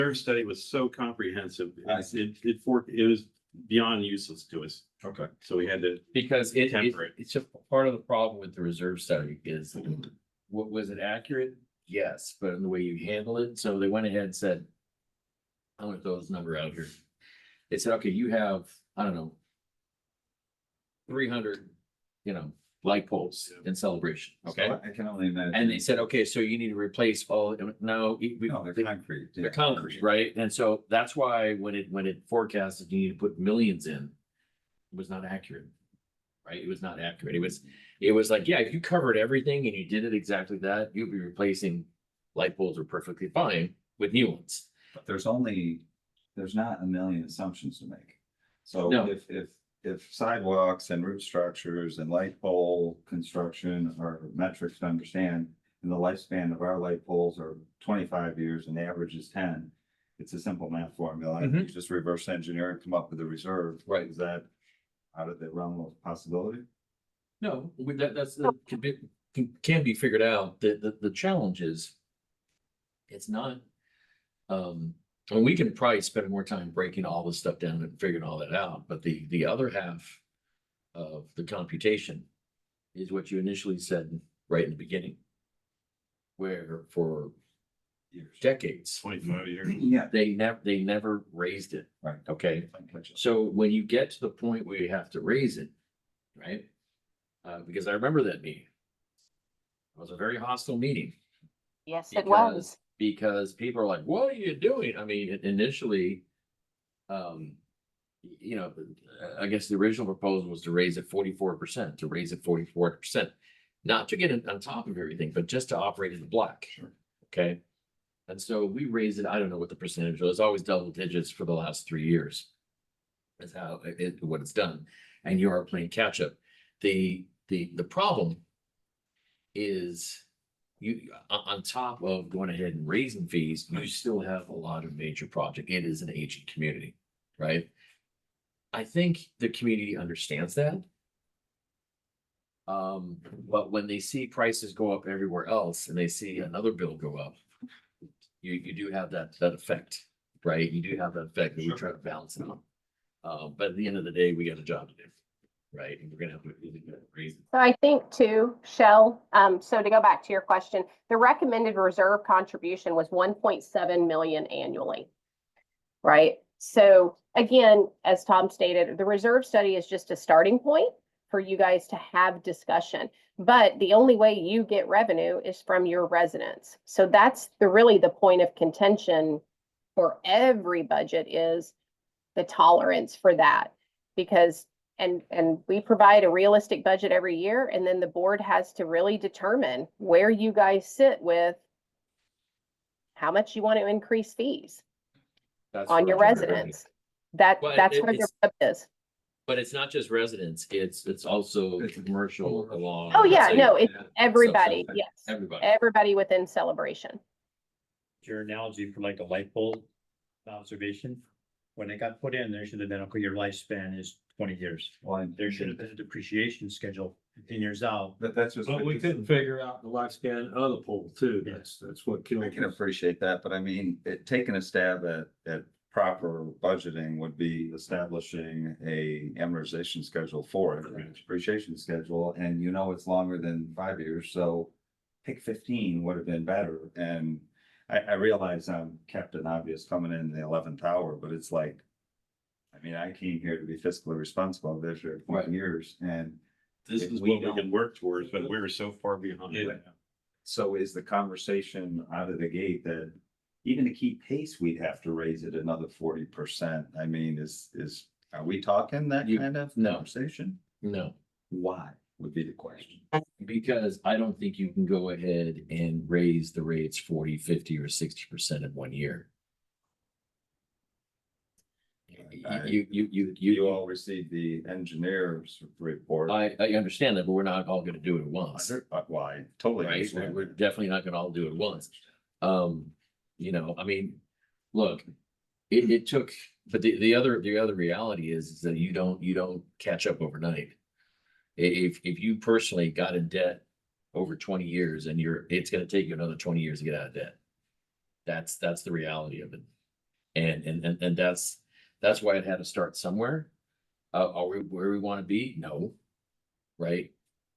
Their study was so comprehensive, it was beyond useless to us, Okay. so we had to Because temper it. it's a part of the problem with the reserve study is, what was it accurate? Yes, but in the way you handle it, so they went ahead and said, I'm gonna throw this number out here. They said, okay, you have, I don't know, 300, light poles in Celebration, okay? So I can only imagine. And they said, okay, so you need to replace all, no, No, they're concrete. they're yeah. concrete, right? And so that's why when it forecasted you need to put millions in, it was not accurate. Right? It was not accurate. It was like, yeah, if you covered everything and you did it exactly that, you'd be replacing light poles are perfectly fine with new ones. But there's not a million assumptions to make. So No. if sidewalks and root structures and light pole construction are metrics to understand, and the lifespan of our light poles are 25 years and the average is 10, it's a simple math formula. You just reverse engineer and come up with a reserve. Right. Is that out of the realm of possibility? No, that's can be figured out. The challenge is it's not, and we can probably spend more time breaking all this stuff down and figuring all that out, but the other half of the computation is what you initially said right in the beginning. Where for Years. decades, 25 years. Yeah. they never raised it. Right. Okay. So when you get to the point where you have to raise it, right? Because I remember that meeting. It was a very hostile meeting. Yes, it was. Because people are like, what are you doing? I mean, initially, I guess the original proposal was to raise it 44%, to raise it 44%. Not to get it on top of everything, but just to operate in the black. Sure. Okay. And so we raised it, I don't know what the percentage was, always double digits for the last 3 years. That's how what it's done. And you are playing catch up. The problem is on top of going ahead and raising fees, you still have a lot of major project. It is an aging community, right? I think the community understands that. But when they see prices go up everywhere else and they see another bill go up, you do have that effect, right? You do have that effect that we try to balance it out. But at the end of the day, we got a job to do, right? And we're gonna have to raise it. So I think too, Shell, so to go back to your question, the recommended reserve contribution was 1.7 million annually. Right? So again, as Tom stated, the reserve study is just a starting point for you guys to have discussion. But the only way you get revenue is from your residents. So that's really the point of contention for every budget is the tolerance for that. Because and we provide a realistic budget every year, and then the board has to really determine where you guys sit with how much you want to increase fees on your residents. That's where the rub is. But it's not just residents, it's also commercial along. Oh, yeah, say, no, it's everybody, subset, yes. Everybody. Everybody within Celebration. Your analogy for like a light bulb observation, when it got put in, there should have been, okay, your lifespan is 20 years. Well, There should have been a depreciation schedule 15 years out. that's just. But we couldn't figure out the lifespan of the pole too. That's what killed I can us. appreciate that, but I mean, taking a stab at proper budgeting would be establishing a amortization schedule for it, a depreciation schedule, and it's longer than 5 years, so pick 15 would have been better. And I realize I'm Captain Obvious coming in the 11th hour, but it's like, I mean, I came here to be fiscally responsible this year, 20 years, and This if is we what we don't- can work towards, but we're so far behind. Yeah. So is the conversation out of the gate that even to keep pace, we'd have to raise it another 40%? I mean, are we talking that kind of No. conversation? No, Why would be the question? because I don't think you can go ahead and raise the rates 40, 50, or 60% in 1 year. You all received the engineer's report. I understand that, but we're not all gonna do it at once, Why? Totally. right? understand We're that. definitely not gonna all do it at once. I mean, look, it took, but the other reality is that you don't catch up overnight. If you personally got in debt over 20 years and it's gonna take you another 20 years to get out of debt. That's the reality of it. And that's why it had to start somewhere. Are we where we want to be? No. Right?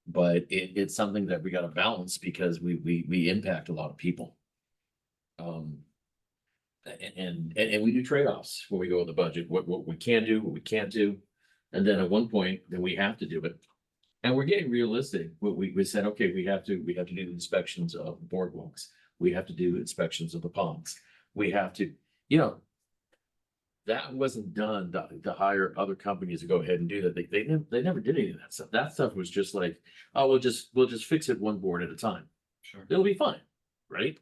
But it's something that we got to balance because we impact a lot of people. And we do trade-offs when we go with the budget, what we can do, what we can't do. And then at one point, then we have to do it. And we're getting realistic. We said, okay, we have to do the inspections of the boardwalks. We have to do inspections of the ponds. We have to, you know, that wasn't done to hire other companies to go ahead and do that. They never did any of that stuff. That stuff was just like, oh, we'll just fix it one board at a time. Sure. It'll be fine, right?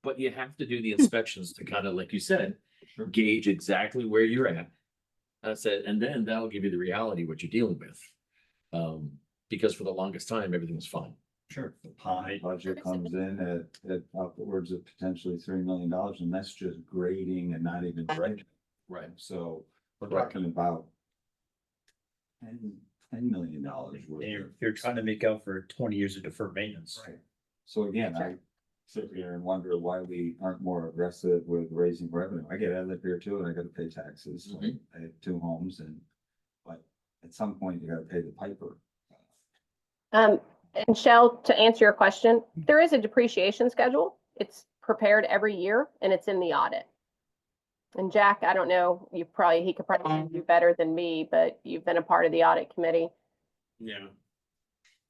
But you have to do the inspections to kind of, like you said, Sure. gauge exactly where you're at. I said, and then that'll give you the reality of what you're dealing with. Because for the longest time, everything was fine. Sure. The pond budget comes in at upwards of potentially $3 million, and that's just grading and not even dredging. Right. So we're Right. talking about $10 million worth. And you're trying to make out for 20 years of deferred maintenance. Right. So again, I sit here and wonder why we aren't more aggressive with raising revenue. I live here too, and I gotta pay taxes. Mhm. I have 2 homes but at some point you gotta pay the piper. And Shell, to answer your question, there is a depreciation schedule. It's prepared every year and it's in the audit. And Jack, I don't know, he could probably do better than me, but you've been a part of the audit committee. Yeah,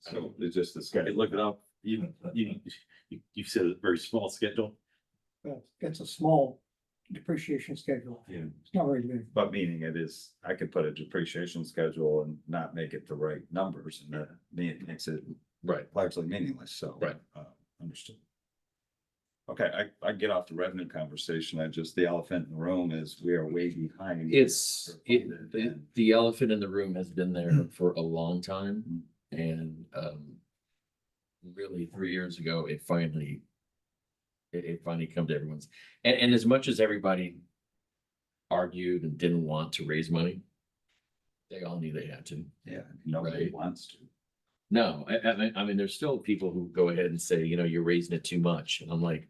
So it's just the okay, schedule. look it up. You said a very small schedule. Well, it's a small depreciation schedule. Yeah. It's not very big. But meaning it is, I could put a depreciation schedule and not make it the right numbers, and that makes it Right. largely meaningless, so. Right. Understood. Okay, I get off the revenue conversation, the elephant in the room is we are way behind. The elephant in the room has been there for a long time. And really 3 years ago, it finally come to everyone's, and as much as everybody argued and didn't want to raise money, they all knew they had to. Yeah, nobody Right. wants to. No, I mean, there's still people who go ahead and say, you're raising it too much. And I'm like,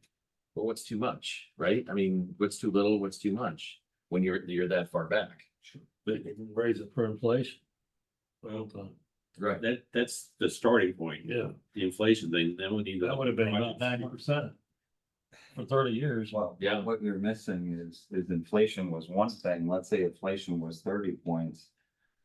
well, what's too much, right? I mean, what's too little, what's too much when you're that far back? But they can raise it for inflation. Well, Right. that's the starting point. Yeah. The inflation thing, then we need. That would have been about 90% for 30 years. Well, Yeah. what you're missing is inflation was one thing, let's say inflation was 30 points.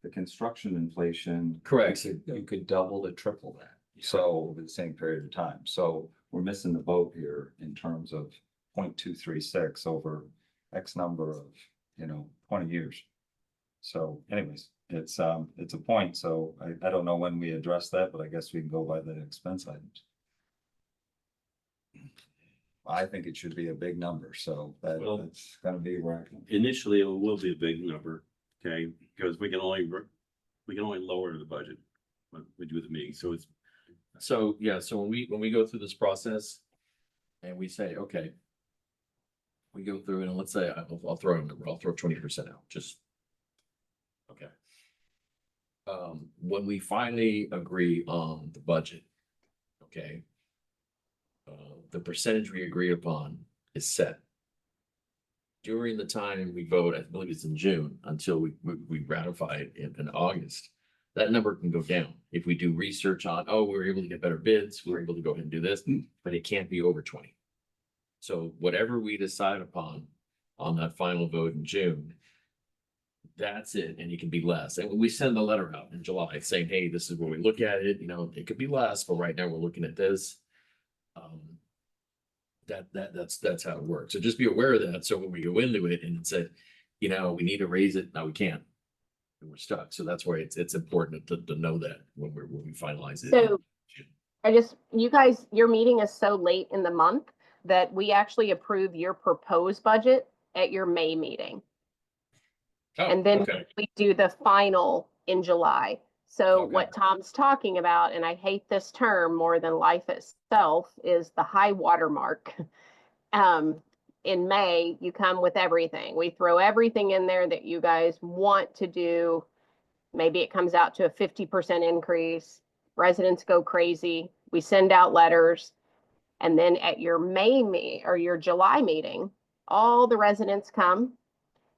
The construction inflation. Correct. You could double to triple that. So over the same period of time. So we're missing the boat here in terms of 0.236 over X number of, 20 years. So anyways, it's a point. So I don't know when we address that, but I guess we can go by the expense items. I think it should be a big number, so Well- that's gonna be where. Initially, it will be a big number, okay, because we can only lower the budget when we do the meeting, so it's. So, yeah, so when we go through this process and we say, okay, we go through and let's say I'll throw a number, I'll throw 20% out, just. Okay. When we finally agree on the budget, okay. The percentage we agree upon is set. During the time we vote, I believe it's in June, until we ratify it in August. That number can go down. If we do research on, we were able to get better bids, we were able to go ahead and do this, but it can't be over 20. So whatever we decide upon on that final vote in June, that's it, and it can be less. And when we send the letter out in July saying, hey, this is where we look at it, it could be less, but right now we're looking at this. That's how it works. So just be aware of that. So when we go into it and say, we need to raise it, now we can't. And we're stuck. So that's why it's important to know that when we finalize it. So you guys, your meeting is so late in the month that we actually approve your proposed budget at your May meeting. Oh, And then okay. we do the final in July. So Okay. what Tom's talking about, and I hate this term more than life itself, is the high water mark. In May, you come with everything. We throw everything in there that you guys want to do. Maybe it comes out to a 50% increase. Residents go crazy. We send out letters. And then at your your July meeting, all the residents come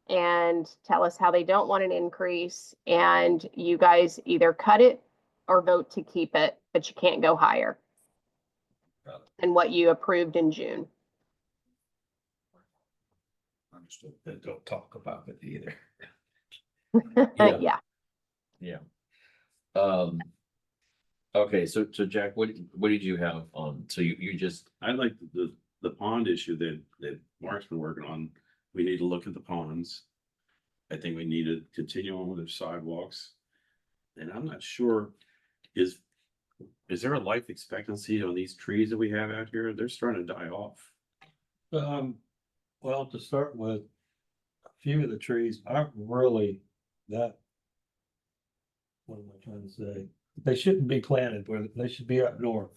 and tell us how they don't want an increase, and you guys either cut it or vote to keep it, but you can't go higher than what you approved in June. Understood. Don't talk about it either. Yeah. Yeah. Yeah. Okay, so Jack, what did you have on? So you just, I like the pond issue that Mark's been working on. We need to look at the ponds. I think we need to continue on with the sidewalks. And I'm not sure, is there a life expectancy on these trees that we have out here? They're starting to die off. Well, to start with, a few of the trees aren't really that. What am I trying to say? They shouldn't be planted where they should be up north.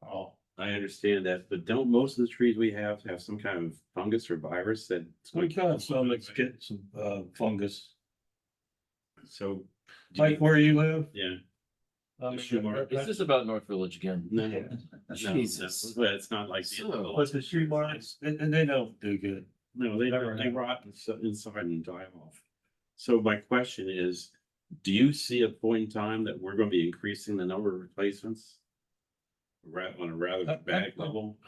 Oh, I understand that, but don't most of the trees we have some kind of fungus or virus that? We got some that's getting some fungus. So. Like where you live? Yeah. I mean, is this about North Village again? No, Yeah. no, Jesus. but it's not like. So- But the tree marks, and they don't do good. No, they Never they have. rot inside and die off. So my question is, do you see a point in time that we're gonna be increasing the number of replacements? On a rather dramatic level?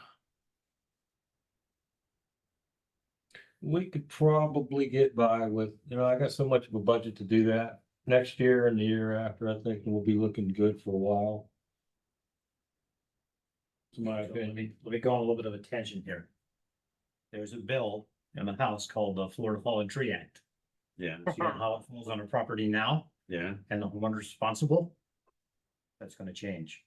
We could probably get by with, I got so much of a budget to do that. Next year and the year after, I think we'll be looking good for a while. It's my opinion. Let me go on a little bit of a tangent here. There's a bill in the House called the Florida Fallen Tree Act. Yeah, See how it falls on a property now yeah. and the homeowner responsible? That's gonna change.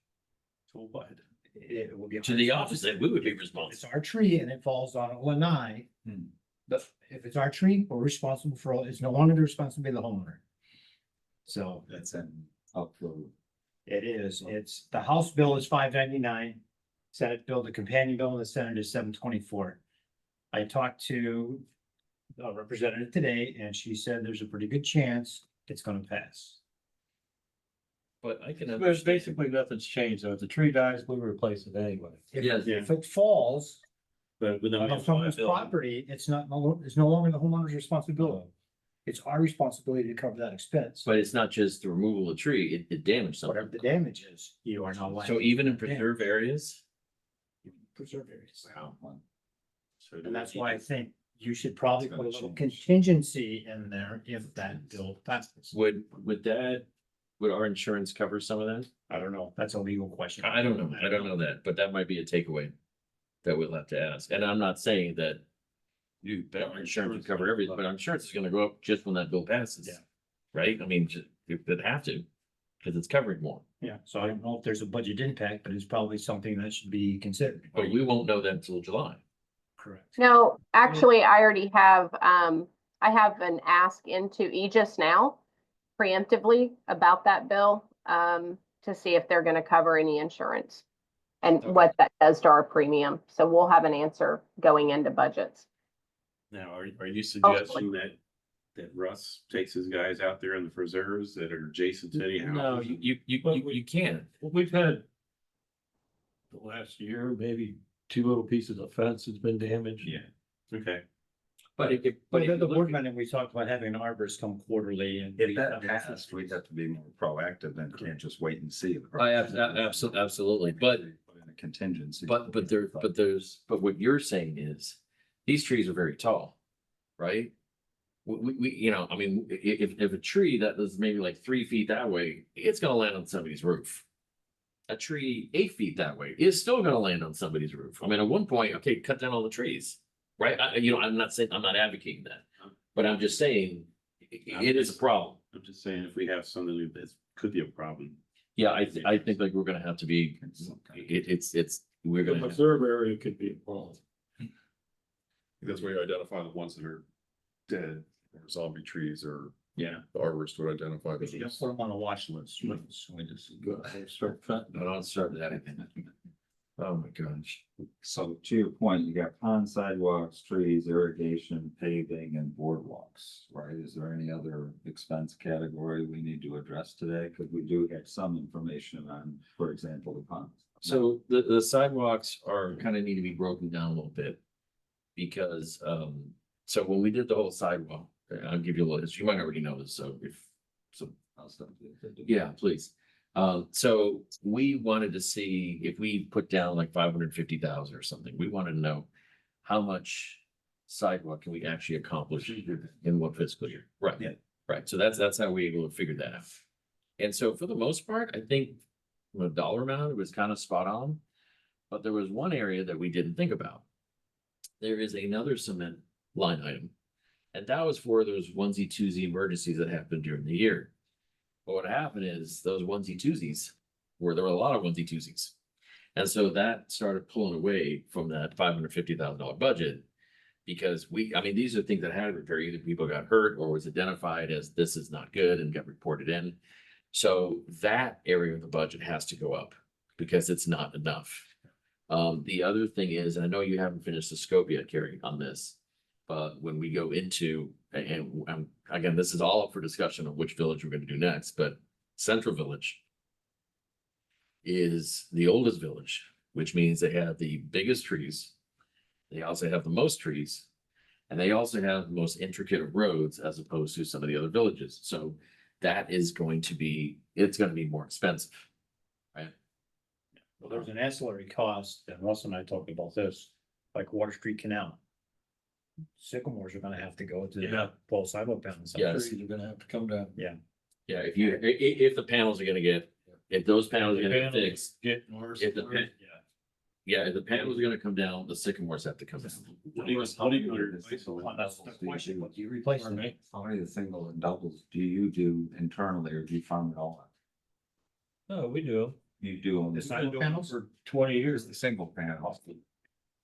So what? It will be. To the opposite, we would be If it's responsible. our tree and it falls on a lanai. But if it's our tree, we're responsible for all, it's no longer the responsibility of the homeowner. So That's an up for. it is, it's, the House bill is $5.99. Senate bill, the companion bill in the Senate is $7.24. I talked to a representative today and she said there's a pretty good chance it's gonna pass. But I can There's understand. basically nothing's changed, though. If the tree dies, we replace it anyway. Yes. If it falls But with on someone's property, it's no longer the homeowner's responsibility. It's our responsibility to cover that expense. But it's not just the removal of tree, it damaged Whatever something. the damage is, you are not liable. So even in preserve areas? Preserve areas. So And that's why I think you should probably It's put a gonna little change. contingency in there if that bill passes. Would our insurance cover some of that? I don't know. That's a legal question. I don't know that, but that might be a takeaway that we'll have to ask. And I'm not saying that our insurance would cover everything, but our insurance is gonna go up just when that bill passes. Yeah. Right? I mean, they'd have to, because it's covering more. Yeah, so I don't know if there's a budget impact, but it's probably something that should be considered. But we won't know that until July. Correct. No, actually, I already have, I have an ask into Aegis now preemptively about that bill, to see if they're gonna cover any insurance and Okay. what that does to our premium. So we'll have an answer going into budgets. now, are you suggesting that Russ takes his guys out there in the preserves that are adjacent to any house? No, you can't. Well, we've had the last year, maybe 2 little pieces of fence that's been damaged. Yeah, okay. But if But if the you look board at- meeting, we talked about having an arborist come quarterly and. If that passed, we'd have to be more proactive and can't just wait and see. Absolutely, but Put in a contingency. but what you're saying is, these trees are very tall, right? We I mean, if a tree that is maybe like 3 feet that way, it's gonna land on somebody's roof. A tree 8 feet that way is still gonna land on somebody's roof. I mean, at one point, okay, cut down all the trees, right? I'm not saying, I'm not advocating that, but I'm just saying, it is a problem. I'm just saying, if we have something that could be a problem. Yeah, I think like we're gonna have to be, we're The gonna, have- reserve area could be involved. That's where you identify the ones that are dead, or zombie trees, or Yeah. the arborist would identify We should those. just put them on a watch list. So we just go. Start cutting. I don't start that again. Oh my gosh. So to your point, you got pond sidewalks, trees, irrigation, paving and boardwalks, right? Is there any other expense category we need to address today? Cause we do have some information on, for example, the ponds. So the sidewalks are kind of need to be broken down a little bit. Because, so when we did the whole sidewalk, I'll give you a little history, you might already know this, so I'll stop you. yeah, please. So we wanted to see if we put down like 550,000 or something, we wanted to know how much sidewalk can we actually accomplish in what fiscal year? Right. Yeah. Right, so that's how we able to figure that out. And so for the most part, I think from a dollar amount, it was kind of spot on. But there was one area that we didn't think about. There is another cement line item. And that was for those onesie twosie emergencies that happened during the year. But what happened is those onesie twosies, where there were a lot of onesie twosies. And so that started pulling away from that $550,000 budget. Because I mean, these are things that had to repair, either people got hurt or was identified as this is not good and got reported in. So that area of the budget has to go up because it's not enough. The other thing is, and I know you haven't finished the scope yet, Carrie, on this. But when we go into, and again, this is all up for discussion of which village we're gonna do next, but Central Village is the oldest village, which means they have the biggest trees. They also have the most trees, and they also have the most intricate of roads as opposed to some of the other villages. So that is going to be, it's gonna be more expensive. Right? Well, there's an ancillary cost, and Russ and I talked about this, like Water Street Canal. Sycamores are gonna have to go to Yeah. the pole sidewalk down. Yes. Trees are gonna have to come down. Yeah, if the panels are gonna get, if those panels are gonna get Panels fixed, Getting worse. if the, and worse. if the panels are gonna come down, the sycamores have to come down. What do you replace them with? Well, that's the question, what do you replace them? Pardon me? How many of the single and doubles do you do internally or do you farm it all out? No, we do. You do on The the sidewalk Been doing it panels? For 20 years. the single panels.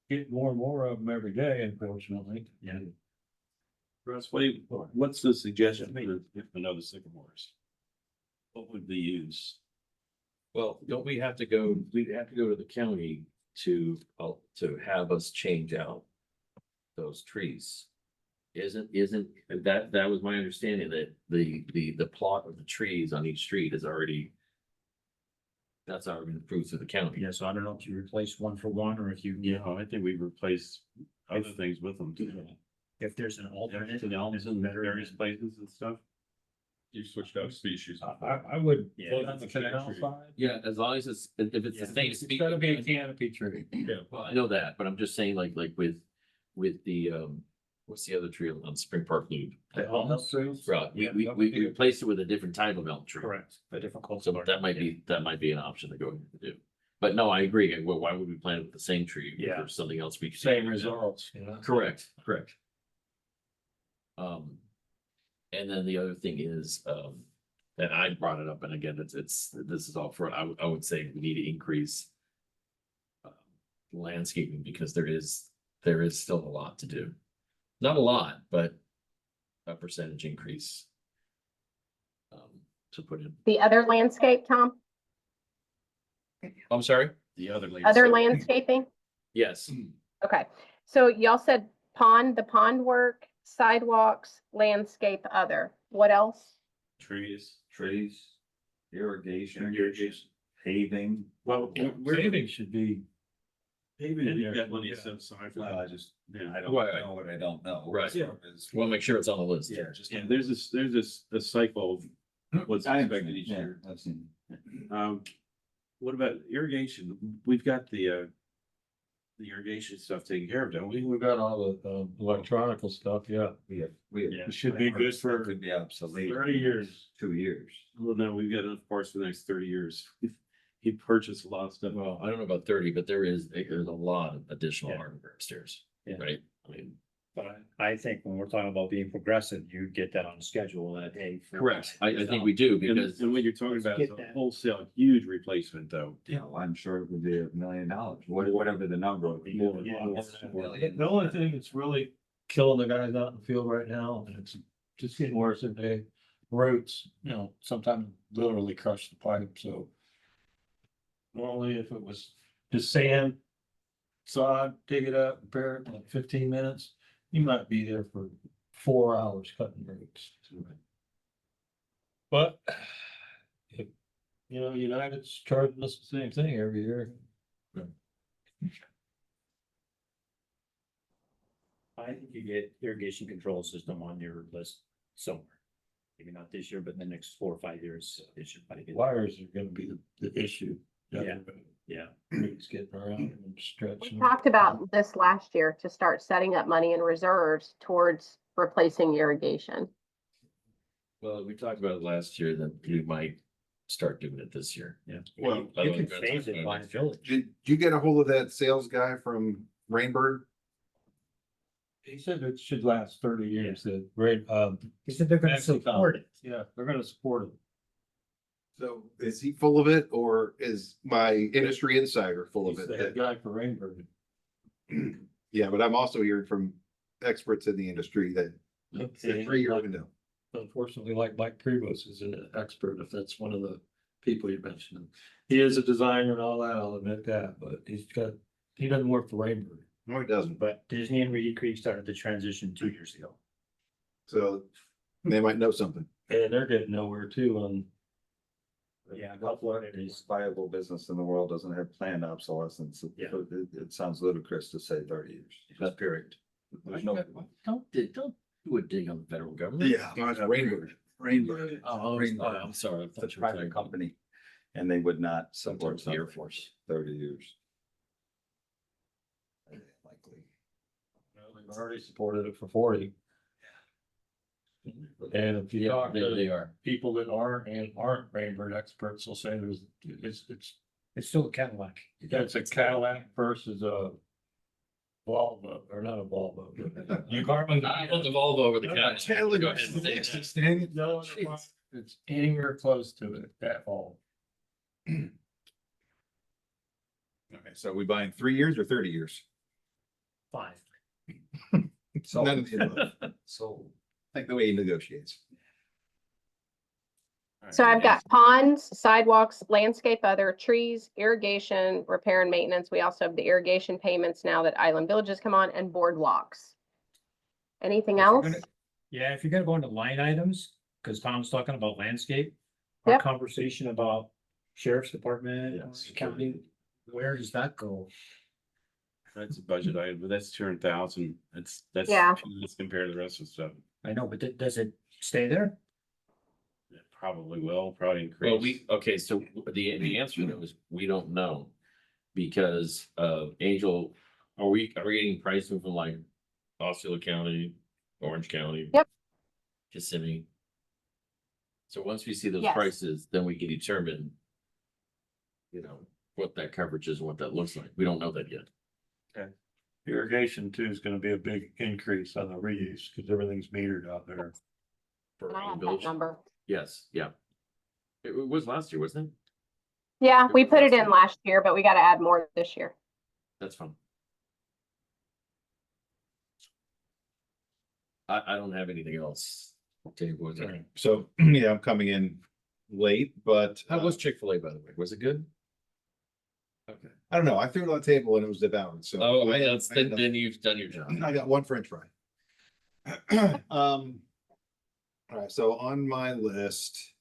Get more and more of them every day, unfortunately. Yeah. Russ, what's the suggestion if another sycamores? What would be used? Well, don't we have to go, we'd have to go to the county to have us change out those trees. Isn't, that was my understanding that the plot of the trees on each street is already. That's already been approved through the county. Yeah, so I don't know if you replace one for one, or if you, Yeah, I think we replace other things with them too. if there's an alternate. To the elms in various places and stuff. You switched out species. I would. Yeah. put it on the canal side. Yeah, as long as if it's the Yeah. same. It's gotta be a canopy tree. Yeah. Well, I know that, but I'm just saying like with the, what's the other tree on Spring Park Loop? The elm trees. Right, Yeah, we replaced it with a different type of elm tree. Correct, a different So cultivar. that might be an option to go ahead and do. But no, I agree. Well, why would we plant it with the same tree? if Yeah. There's something else we. could Same do. results, you know? Correct. And then the other thing is, and I brought it up, and again, this is all for, I would say we need to increase. Landscaping because there is still a lot to do. Not a lot, but a percentage increase. To put in, The other landscape, Tom, I'm sorry, The other. other landscaping? yes, Okay, so y'all said the pond work, sidewalks, landscape, other. What else? Trees. Trees, irrigation, Irrigation. paving. Well, Paving should be. Maybe in we've there, got money yeah. set aside for Well, that. I just, Yeah. I don't Right. know what I don't know. Right. As far as- we'll make sure it's on the list. Yeah, just. Yeah, there's a cycle of what's I expected understand, each yeah, year. I've seen. What about irrigation? We've got the irrigation stuff taken care of, don't we? We've got all the electronical stuff, yeah. We have. It should be good for Could be obsolete. 30 years. 2 years. Well, no, we've got enough parts for the next 30 years. He purchased a lot of stuff. Well, I don't know about 30, but there's a lot of additional Yeah. hardware upstairs, Yeah. right? I mean, But I think when we're talking about being progressive, you get that on schedule that, hey. correct. I think we do And, because and what you're talking about is Get a that. wholesale huge replacement though. You know, I'm sure it would be $1 million, whatever the number would be. Yeah. The only thing that's really killing the guys out in the field right now, and it's just getting worse every day, roots, you know, sometimes literally crush the pipe, so. Normally, if it was just sand, sod, dig it up, repair it in like 15 minutes, you might be there for 4 hours cutting roots. But if, you know, United's charging us the same thing every year. I think you get irrigation control system on your list somewhere. Maybe not this year, but in the next 4 or 5 years, it should probably get. Wires are gonna be the issue. Yeah. Yeah. It's getting around and We stretching. talked about this last year to start setting up money in reserves towards replacing irrigation. Well, we talked about it last year, that we might start doing it this year. Yeah. Well, You Otherwise, can we're gonna phase talk it about by next village. Did you get a hold of that sales guy from Rainbird? He said it should last 30 years, that great, He said they're gonna Maxi support it. yeah, they're gonna support it. So is he full of it or is my industry insider full of He's the head it? guy for Rainbird. Yeah, but I'm also hearing from experts in the industry that it's a 3-year window. Unfortunately, like Mike Kribos is an expert, if that's one of the people you mentioned. He is a designer and all that, I'll admit that, but he doesn't work for Rainbird. No, he doesn't. But Disney and Reed Creek started the transition 2 years ago. So they might know something. And they're getting nowhere too on. Yeah, a couple of it is. Viable business in the world doesn't have planned obsolescence. Yeah. It sounds ludicrous to say 30 years. That's period. There's no. Don't do a dig on the federal government. Rainbird. Rainbird. Oh, Rainbird. I'm sorry. I It's a thought you were private talking- company and they would not support Sometimes the Air something for Force. 30 years. Likely. They've already supported it for 40. And if you Yeah, talk they to are. people that aren't Rainbird experts, will say it's It's still a Cadillac. a Cadillac versus a Volvo, or not a Volvo. You carbon. I want the Volvo over the Cadillac. Cadillac. Go ahead and say that. No, it's anywhere close to it at all. Okay, so we buying 3 years or 30 years? 5. So, None of the above. so Like the way he negotiates. So I've got ponds, sidewalks, landscape, other trees, irrigation, repair and maintenance. We also have the irrigation payments now that Island Villages come on, and boardwalks. Anything If you're else? gonna- Yeah, if you're gonna go into line items, because Tom's talking about landscape. Our Yep. conversation about sheriff's department, Yes. county, where does that go? That's a budget item, but that's 200,000. That's Yeah. peanuts compared to the rest of the stuff. I know, but does it stay there? It probably will, probably Well, increase. okay, so the answer to that was, we don't know. Because Angel, are we getting pricing from like Osceola County, Orange County? Yep. Kissimmee. So once we see those Yes. prices, then we can determine. What that coverage is and what that looks like. We don't know that yet. Irrigation too is gonna be a big increase on the reuse, because everything's metered out there. For And I our have that village. number. Yes, yeah. It was last year, wasn't it? Yeah, we was put it last in year. last year, but we gotta add more this year. That's fine. I don't have anything else. Dave, was there? So, yeah, I'm coming in late, but How was Chick-fil-A, by the way? Was it good? Okay. I don't know. I threw it on the table and it was devoured. So Oh, I had- that's, I had then you've done your job. I got one French fry. All right, so on my list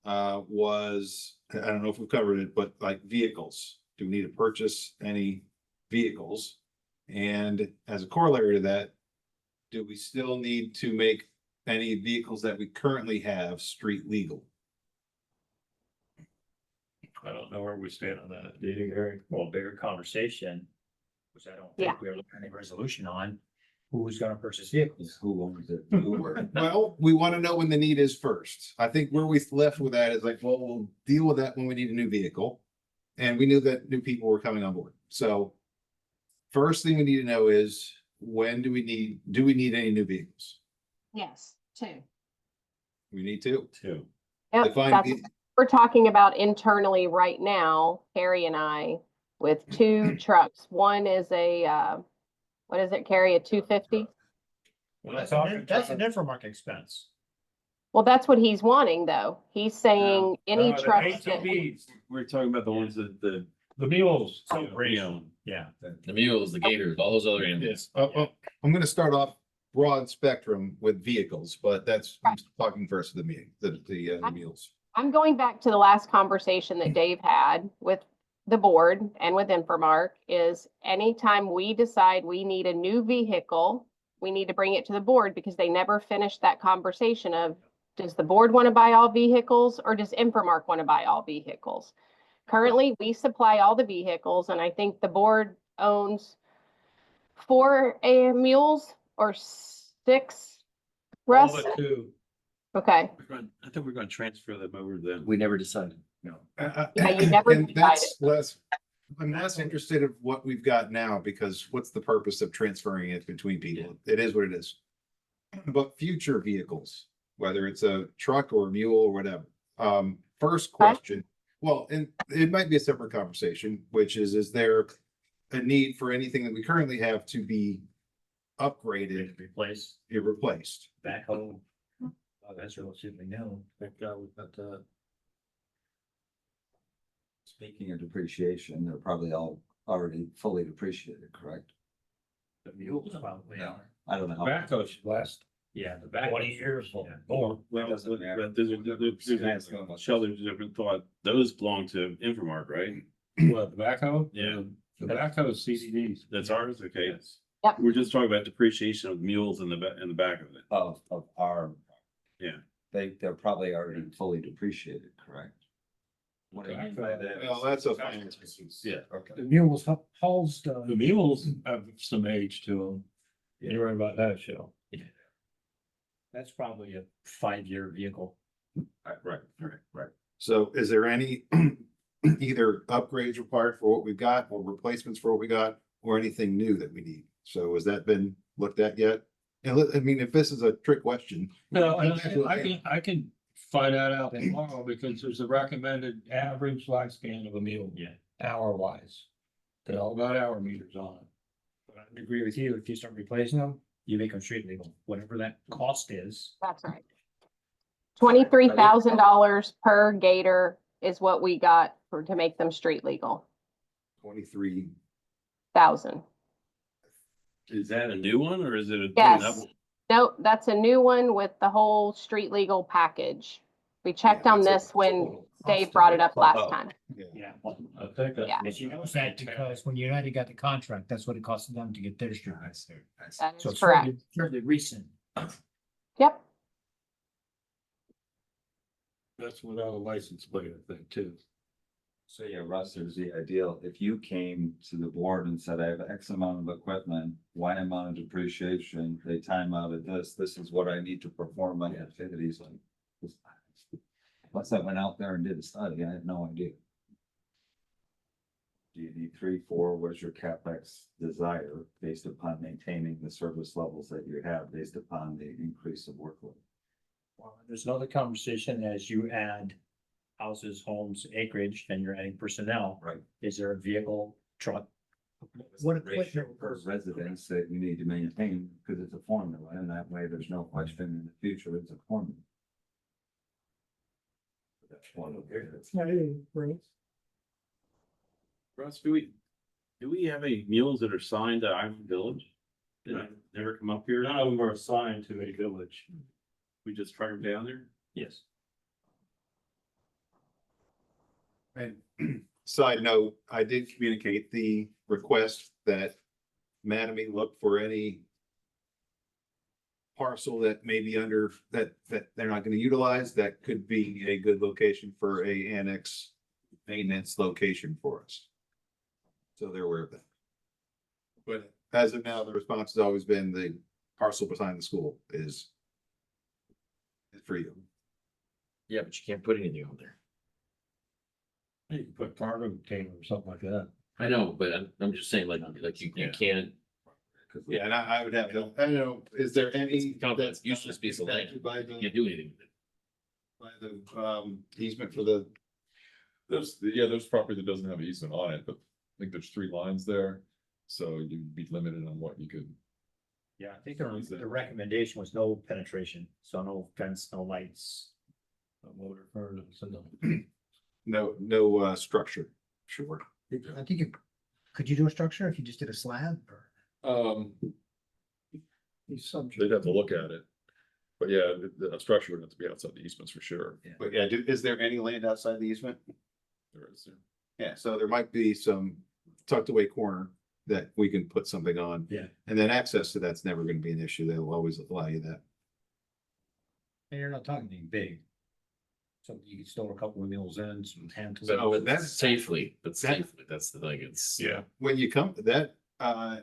was, I don't know if we've covered it, but like vehicles. Do we need to purchase any vehicles? And as a corollary to that, do we still need to make any vehicles that we currently have street legal? I don't know where we stand on that. Do you, Gary? Well, bigger conversation, which I don't Yeah. think we're looking at any resolution on, who's gonna purchase vehicles? who owns it? Well, we want to know when the need is first. I think where we left with that is like, well, we'll deal with that when we need a new vehicle. And we knew that new people were coming on board. So first thing we need to know is when do we need any new vehicles? Yes, 2. We need to. Too. Yep, Define that's, ve- we're talking about internally right now, Carrie and I, with 2 trucks. One is a, what is it, Carrie, a 250? Well, that's an inframarket expense. Well, that's what he's wanting, though. He's saying any The trucks that, ATVs, We're talking about the ones that the mules. Yeah. The mules, the gators, all those other animals. I'm gonna start off broad spectrum with vehicles, but that's, I'm talking first of the meeting, the mules. I'm going back to the last conversation that Dave had with the board and with Infomark, is anytime we decide we need a new vehicle we need to bring it to the board because they never finished that conversation of, does the board want to buy all vehicles or does Infomark want to buy all vehicles? Currently, we supply all the vehicles and I think the board owns 4 mules or 6. Russ, All but two. okay, I thought we were gonna transfer them over then. We never decided. No. Yeah, you never And that's decided. less, I'm less interested in what we've got now, because what's the purpose of transferring it between people? It is what it is. But future vehicles, whether it's a truck or a mule or whatever. First question, well, and it might be a separate conversation, which is there a need for anything that we currently have to be upgraded, Replace replaced? backhoe. Oh, that's relatively new. Thank God we got that. Speaking of depreciation, they're probably all already fully depreciated, correct? The mules probably No. are. I don't know. how- Tobacco should last. Yeah, the back. 20 years or Yeah. more. Well, Doesn't matter. but Sheldon's different thought, those belong to Infomark, right? What, tobacco? Yeah. Tobacco is CDDs. That's ours, okay? Yes. Yep. We're just talking about depreciation of mules in the back of it. Of our. Yeah. They're probably already fully depreciated, correct? What do you mean by that? Well, that's a finance. Yeah. Okay. The mules, Paul's, The mules have some age to them. You're right about that, Shell. that's probably a 5-year vehicle. Right. So is there any either upgrades required for what we've got or replacements for what we got or anything new that we need? So has that been looked at yet? And I mean, if this is a trick question. No, and I can find that out tomorrow because there's a recommended average lifespan of a mule. Yeah. Hour wise. They all got hour meters on it. But I agree with you. If you start replacing them, you make them street legal, whatever that cost is. That's right. $23,000 per gator is what we got to make them street legal. 23,000. Is that a new one or is it a? Yes. Nope, that's a new one with the whole street legal package. We checked on that's this when Dave brought it up last time. Yeah. I think that's. Yeah. But you know that because when United got the contract, that's what it cost them to get their street. That So is it's correct. fairly recent. Yep. That's without a license plate, I think, too. So yeah, Russ, there's the ideal, if you came to the board and said, I have X amount of equipment, Y amount of depreciation, they time out at this is what I need to perform my activities like. Unless I went out there and did a study, I had no idea. Do you need 3, 4, what is your CapEx desire based upon maintaining the service levels that you have based upon the increase of workload? Well, there's another conversation as you add houses, homes, acreage, and you're adding personnel. Right. Is there a vehicle, truck? What ratio per residence that you need to maintain, because it's a formula, and that way there's no question in the future, it's a formula. That's one of it. Russ, do we have any mules that are signed to Island Village? Did I never come up here? None of them are assigned to a village. We just track them down there? Yes. And side note, I did communicate the request that Mattamy look for any parcel that may be under, that they're not gonna utilize, that could be a good location for a annex maintenance location for us. So they're aware of that. But as of now, the response has always been the parcel behind the school is for you. Yeah, but you can't put anything on there. You can put cargo container or something like that. I know, but I'm just saying, like you can't. Yeah, and I would have, I don't know, is there any? Kind of a useless piece of land. By You the, can't do anything with it. by the, easement for the, There's property that doesn't have an easement on it, but I think there's 3 lines there. So you'd be limited on what you could. Yeah, I think the recommendation was no penetration, so no fence, no lights. No motor furnace, and no structure, sure. I think could you do a structure if you just did a slab or? He's subject. They'd have to look at it. But yeah, the structure would have to be outside the easements for sure. But yeah, is there any land outside the easement? There is. Yeah, so there might be some tucked away corner that we can put something on. Yeah. And then access to that's never gonna be an issue. They'll always allow you that. And you're not talking anything big. So you can store a couple of meals in, some hand tools. But that's- safely, but that- safely, that's the thing, it's. When you come to that,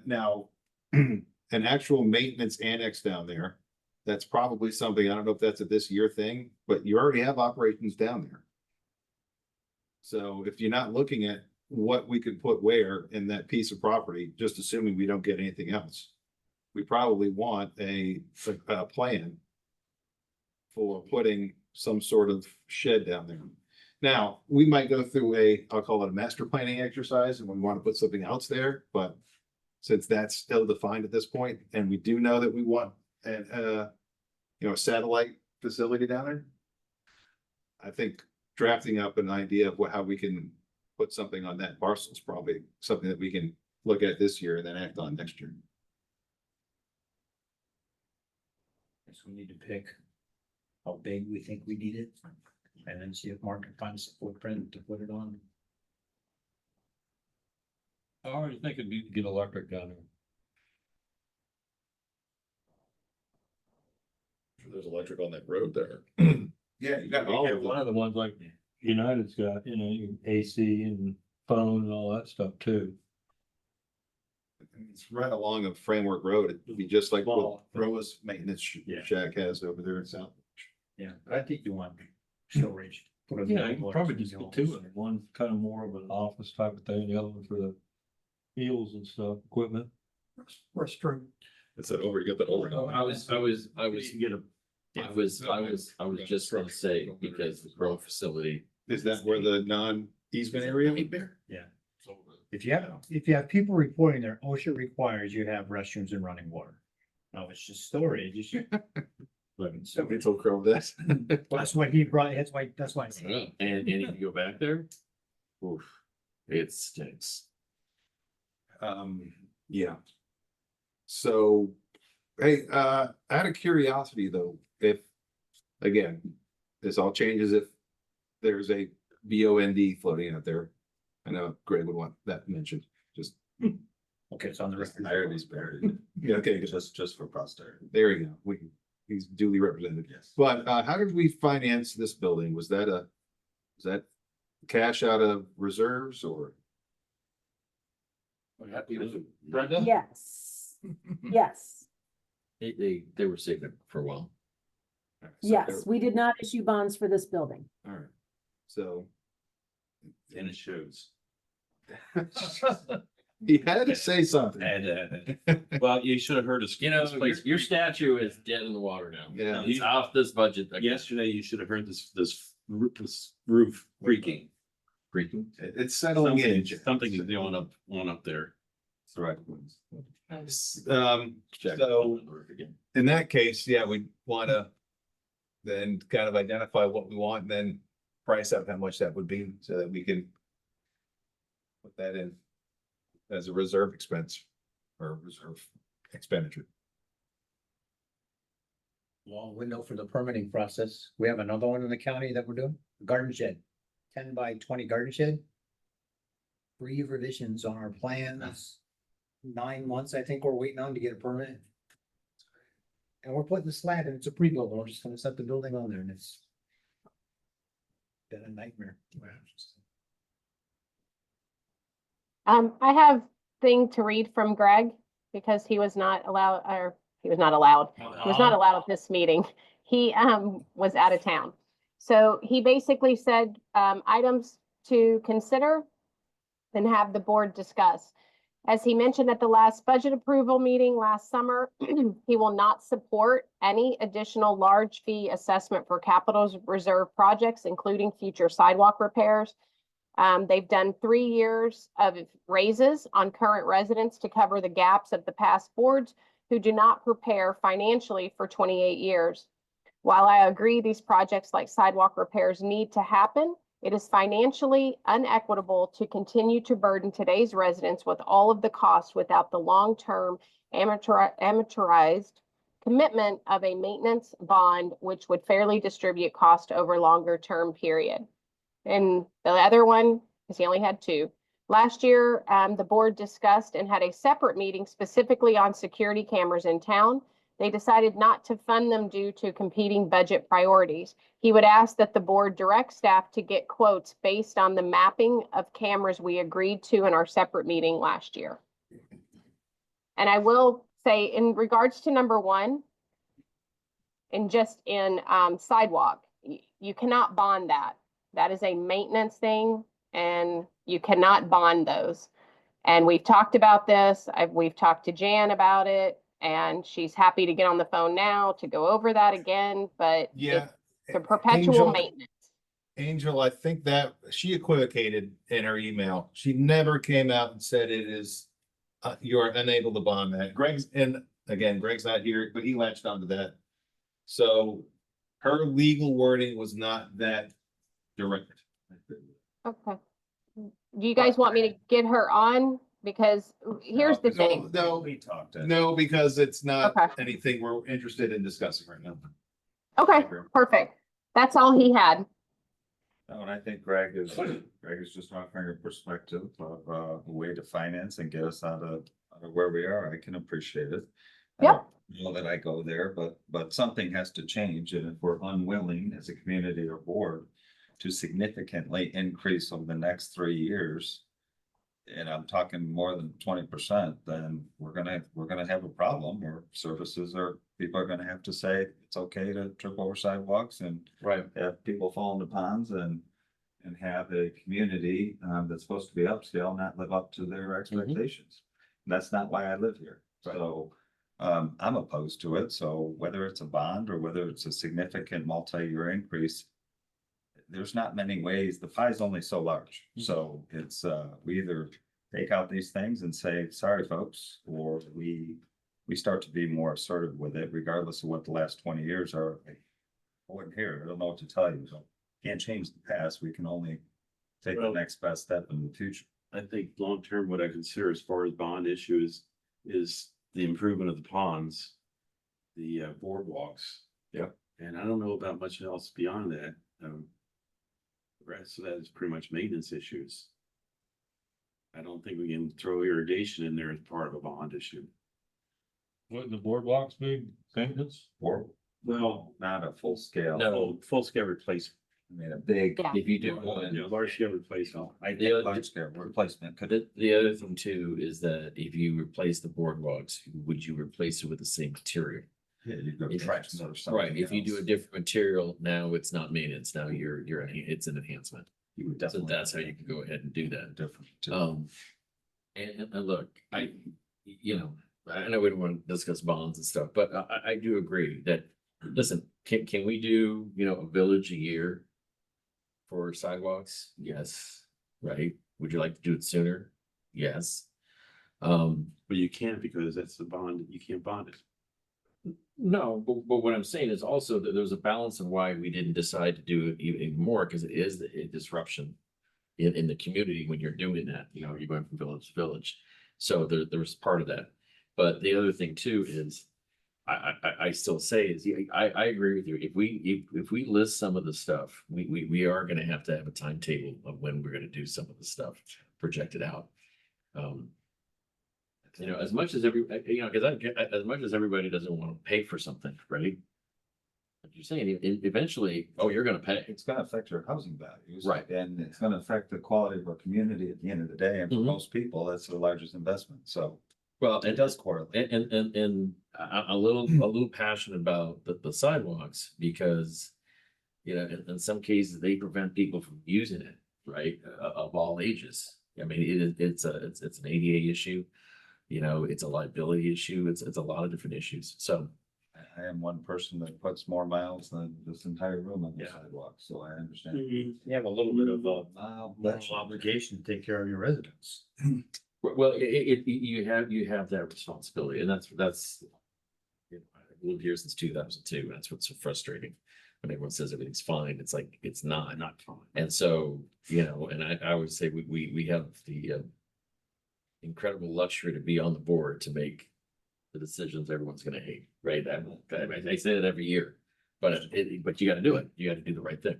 now, an actual maintenance annex down there, that's probably something, I don't know if that's a this year thing, but you already have operations down there. So if you're not looking at what we could put where in that piece of property, just assuming we don't get anything else, we probably want a plan for putting some sort of shed down there. Now, we might go through I'll call it a master planning exercise, and we want to put something else there, but since that's still defined at this point, and we do know that we want a satellite facility down there, I think drafting up an idea of how we can put something on that parcel is probably something that we can look at this year and then act on next year. So we need to pick how big we think we need it, and then see if Mark can find some footprint to put it on. I already think it'd need to get electric down there. There's electric on that road there. Yeah, you got Yeah, one of the ones like United's got, AC and phone and all that stuff too. It's right along a framework road. It'd be just like what Well, Roa's maintenance Yeah. shack has over there in South. Yeah, but I think you want storage. Put a Yeah, big you one, probably just you get know. two of them. One kind of more of an office type of thing, the other one for the heels and stuff, equipment. Restroom. It's that you got that overhead. I was Get a. I was just gonna say, because the grow facility. Is that where the non-easement area would be? Yeah. If you have people reporting there, OSHA requires you to have restrooms and running water. No, it's just storage. It's just- Somebody told Crow this. That's what he brought, that's why. And if you go back there, oof, it stinks. Yeah. So, hey, out of curiosity though, if, again, this all changes if there's a BOND floating out there. I know Greg would want that mentioned, just, Okay, it's on the record. Irony's buried, yeah, okay, just for posterity. there you go. He's duly represented. Yes. But, how did we finance this building? Was that cash out of reserves or? Brenda? Yes, yes, They were saving it for a while. yes. We did not issue bonds for this building. All right, so. And it shows. He had to say something. Well, you should have heard us. Your statue is dead in the water now. Yeah. It's off this budget. Yesterday, you should have heard this roof creaking. Freaking. It's settling in. Something is going up there. It's the right ones. So in that case, yeah, we wanna then kind of identify what we want and then price out how much that would be so that we can put that in as a reserve expense or reserve expenditure. Long window for the permitting process. We have another one in the county that we're doing, garden shed, 10 by 20 garden shed. 3 revisions on our plans. 9 months, I think we're waiting on to get a permit. And we're putting the slab and it's a pre-built. We're just gonna set the building on there and it's been a nightmare. I have thing to read from Greg because he was not allowed at this meeting. He was out of town. So he basically said items to consider and have the board discuss. As he mentioned at the last budget approval meeting last summer, he will not support any additional large fee assessment for capital reserve projects, including future sidewalk repairs. They've done 3 years of raises on current residents to cover the gaps of the past boards who do not prepare financially for 28 years. While I agree these projects like sidewalk repairs need to happen, it is financially unequitable to continue to burden today's residents with all of the costs without the long-term amortized commitment of a maintenance bond, which would fairly distribute cost over longer term period. And the other one, because he only had 2, Last year, the board discussed and had a separate meeting specifically on security cameras in town. They decided not to fund them due to competing budget priorities. He would ask that the board direct staff to get quotes based on the mapping of cameras we agreed to in our separate meeting last year. And I will say, in regards to number one, and just in sidewalk, you cannot bond that. That is a maintenance thing, and you cannot bond those. And we've talked about this. We've talked to Jan about it, and she's happy to get on the phone now to go over that again, but Yeah. it's a perpetual Angel- maintenance. Angel, I think that she equivocated in her email. She never came out and said it is, you're unable to bond that. Greg's not here, but he latched onto that. So her legal wording was not that direct. Okay. Do you guys want me to get her on? Because here's the thing. No, We talked. no, because it's not Okay. anything we're interested in discussing right now. Okay, perfect. That's all he had. No, and I think Greg is just offering a perspective of a way to finance and get us out of where we are. I can appreciate it. I Yep. don't know that I go there, but something has to change, and if we're unwilling as a community or board to significantly increase over the next 3 years, and I'm talking more than 20%, then we're gonna have a problem, or people are gonna have to say it's okay to trip over sidewalks and Right. have people fall into ponds and have a community that's supposed to be upscale not live up to their expectations. And that's not why I live here. Right. So I'm opposed to it. So whether it's a bond or whether it's a significant multi-year increase, there's not many ways. The pie's only so large. So it's we either take out these things and say, sorry, folks, or we start to be more assertive with it, regardless of what the last 20 years are. I wasn't here. I don't know what to tell you. So can't change the past. We can only take the Well- next best step in the future. I think long-term, what I consider as far as bond issues is the improvement of the ponds, the boardwalks. Yep. And I don't know about much else beyond that. The rest of that is pretty much maintenance issues. I don't think we can throw irrigation in there as part of a bond issue. Wouldn't the boardwalks be maintenance? Or Well, not a full scale. No. full scale replacement, I mean, a big. Yeah. If you do, you know, large scale replacement. I The think other- large scale replacement could. the other thing too is that if you replace the boardwalks, would you replace it with the same material? Yeah, you go If- try another something Right, if you do a else. different material, now it's not maintenance, now it's an enhancement. You would So definitely. that's how you can go ahead and do that. Different. too. And look, you know, I know we don't want to discuss bonds and stuff, but I do agree that, listen, can we do, a village a year for sidewalks? Yes, right? Would you like to do it sooner? Yes. But you can't, because that's the bond, you can't bond it. No, but what I'm saying is also that there's a balance of why we didn't decide to do it even more, because it is a disruption in the community when you're doing that, you're going from village to village. So there's part of that. But the other thing too is, I still say is, I agree with you. If we list some of the stuff, we are gonna have to have a timetable of when we're gonna do some of the stuff projected out. As much as as much as everybody doesn't want to pay for something, right? Like you're saying, eventually, you're gonna pay. It's gonna affect your housing values. Right. And it's gonna affect the quality of our community at the end of the day, and for Mhm. most people, that's the largest investment, so Well, it does correlate. And a little passionate about the sidewalks because, in some cases, they prevent people from using it, right? Of all ages. I mean, it's an ADA issue, it's a liability issue. It's a lot of different issues. So, I am one person that puts more miles than this entire room on the Yeah. sidewalk, so I understand. You have a little bit of a Wow, moral obligation to take care of your residents. well, you have that responsibility, and that's I've lived here since 2002. And that's what's so frustrating when everyone says everything's fine. It's like it's not. Not fine. And so, and I would say we have the incredible luxury to be on the board to make the decisions everyone's gonna hate, right? I say that every year, but you gotta do it. You gotta do the right thing.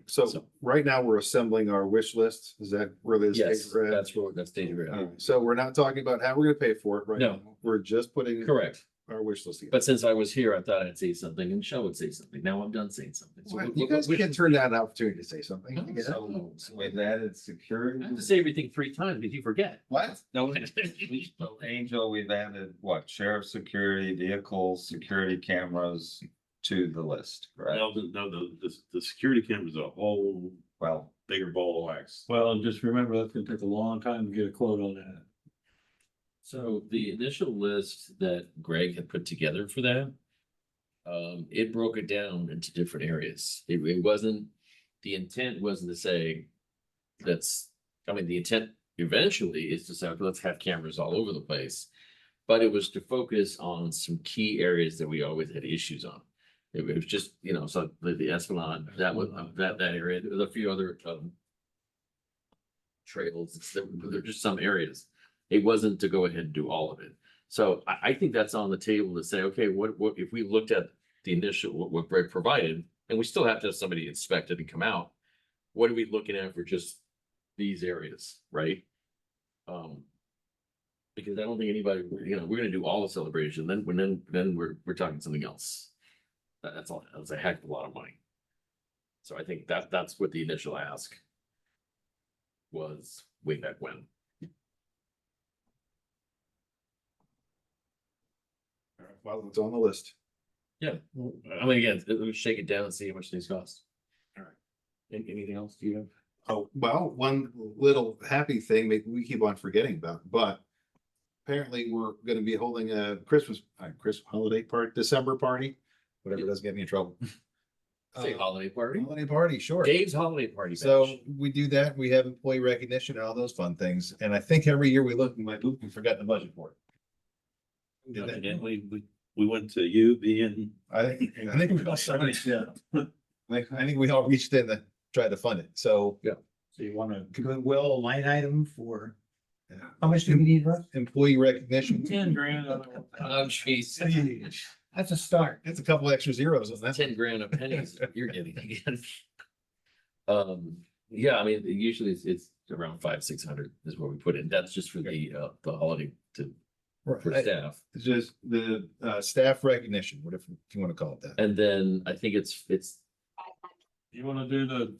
So right now we're assembling our wish list. Is that where this? Yes, that's stage we're at. So we're not talking about how we're gonna pay for it right No. now. We're just putting Correct. our wish list together. But since I was here, I thought I'd say something and Michelle would say something. Now I'm done saying something. So You guys can't turn down an opportunity to say something. Huh? You know? So we've added security. I have to say everything 3 times if you forget. What? No. So Angel, we've added what? Sheriff security, vehicles, security cameras to the list, right? No, the security camera is a whole Well, bigger ball of wax. Well, and just remember, that's gonna take a long time to get a quote on that. So the initial list that Greg had put together for that, it broke it down into different areas. It wasn't, the intent wasn't to say, the intent eventually is to say, okay, let's have cameras all over the place. But it was to focus on some key areas that we always had issues on. It was just, so the Esplanade, that was, that area, there was a few other, trails, there were just some areas. It wasn't to go ahead and do all of it. So I think that's on the table to say, okay, what if we looked at the initial, what Greg provided, and we still have to have somebody inspect it and come out. What are we looking at for just these areas, right? Because I don't think anybody, we're gonna do all the celebration, then we're talking something else. That's all, that's a heck of a lot of money. So I think that's what the initial ask was way back when. Well, it's on the list. Yeah, I mean, again, let me shake it down and see how much these cost. All right. Anything else do you have? Oh, well, one little happy thing, maybe we keep on forgetting about, but apparently we're gonna be holding a Christmas holiday party, December party, whatever doesn't get me in trouble. Say holiday party. Holiday party, sure. Dave's holiday party. So bash. we do that, we have employee recognition and all those fun things, and I think every year we look in my book, we forgot the budget for it. Did that- Evidently, we went to you being, I think we all, I think we all reached in to try to fund it, so. So you want a goodwill line item for, yeah. how much do we need, Russ? Employee recognition, 10 grand. Oh, jeez. That's a start. it's a couple extra zeros on that. 10 grand of pennies that you're getting again. Yeah, I mean, usually it's around 500-600 is what we put in. That's just for the holiday for Right. staff. It's just the staff recognition, whatever you want to call it that. And then I think it's You wanna do the